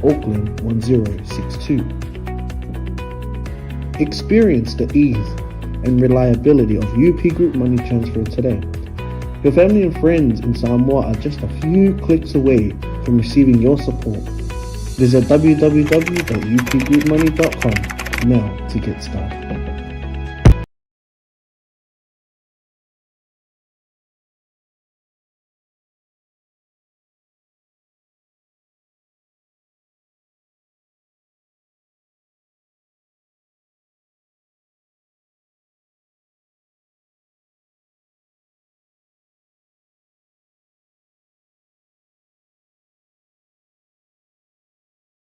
Auckland 1062. Experience the ease and reliability of UP Group Money Transfer today. Your family and friends in Samoa are just a few clicks away from receiving your support. Visit www.upgroupmoney.com now to get started.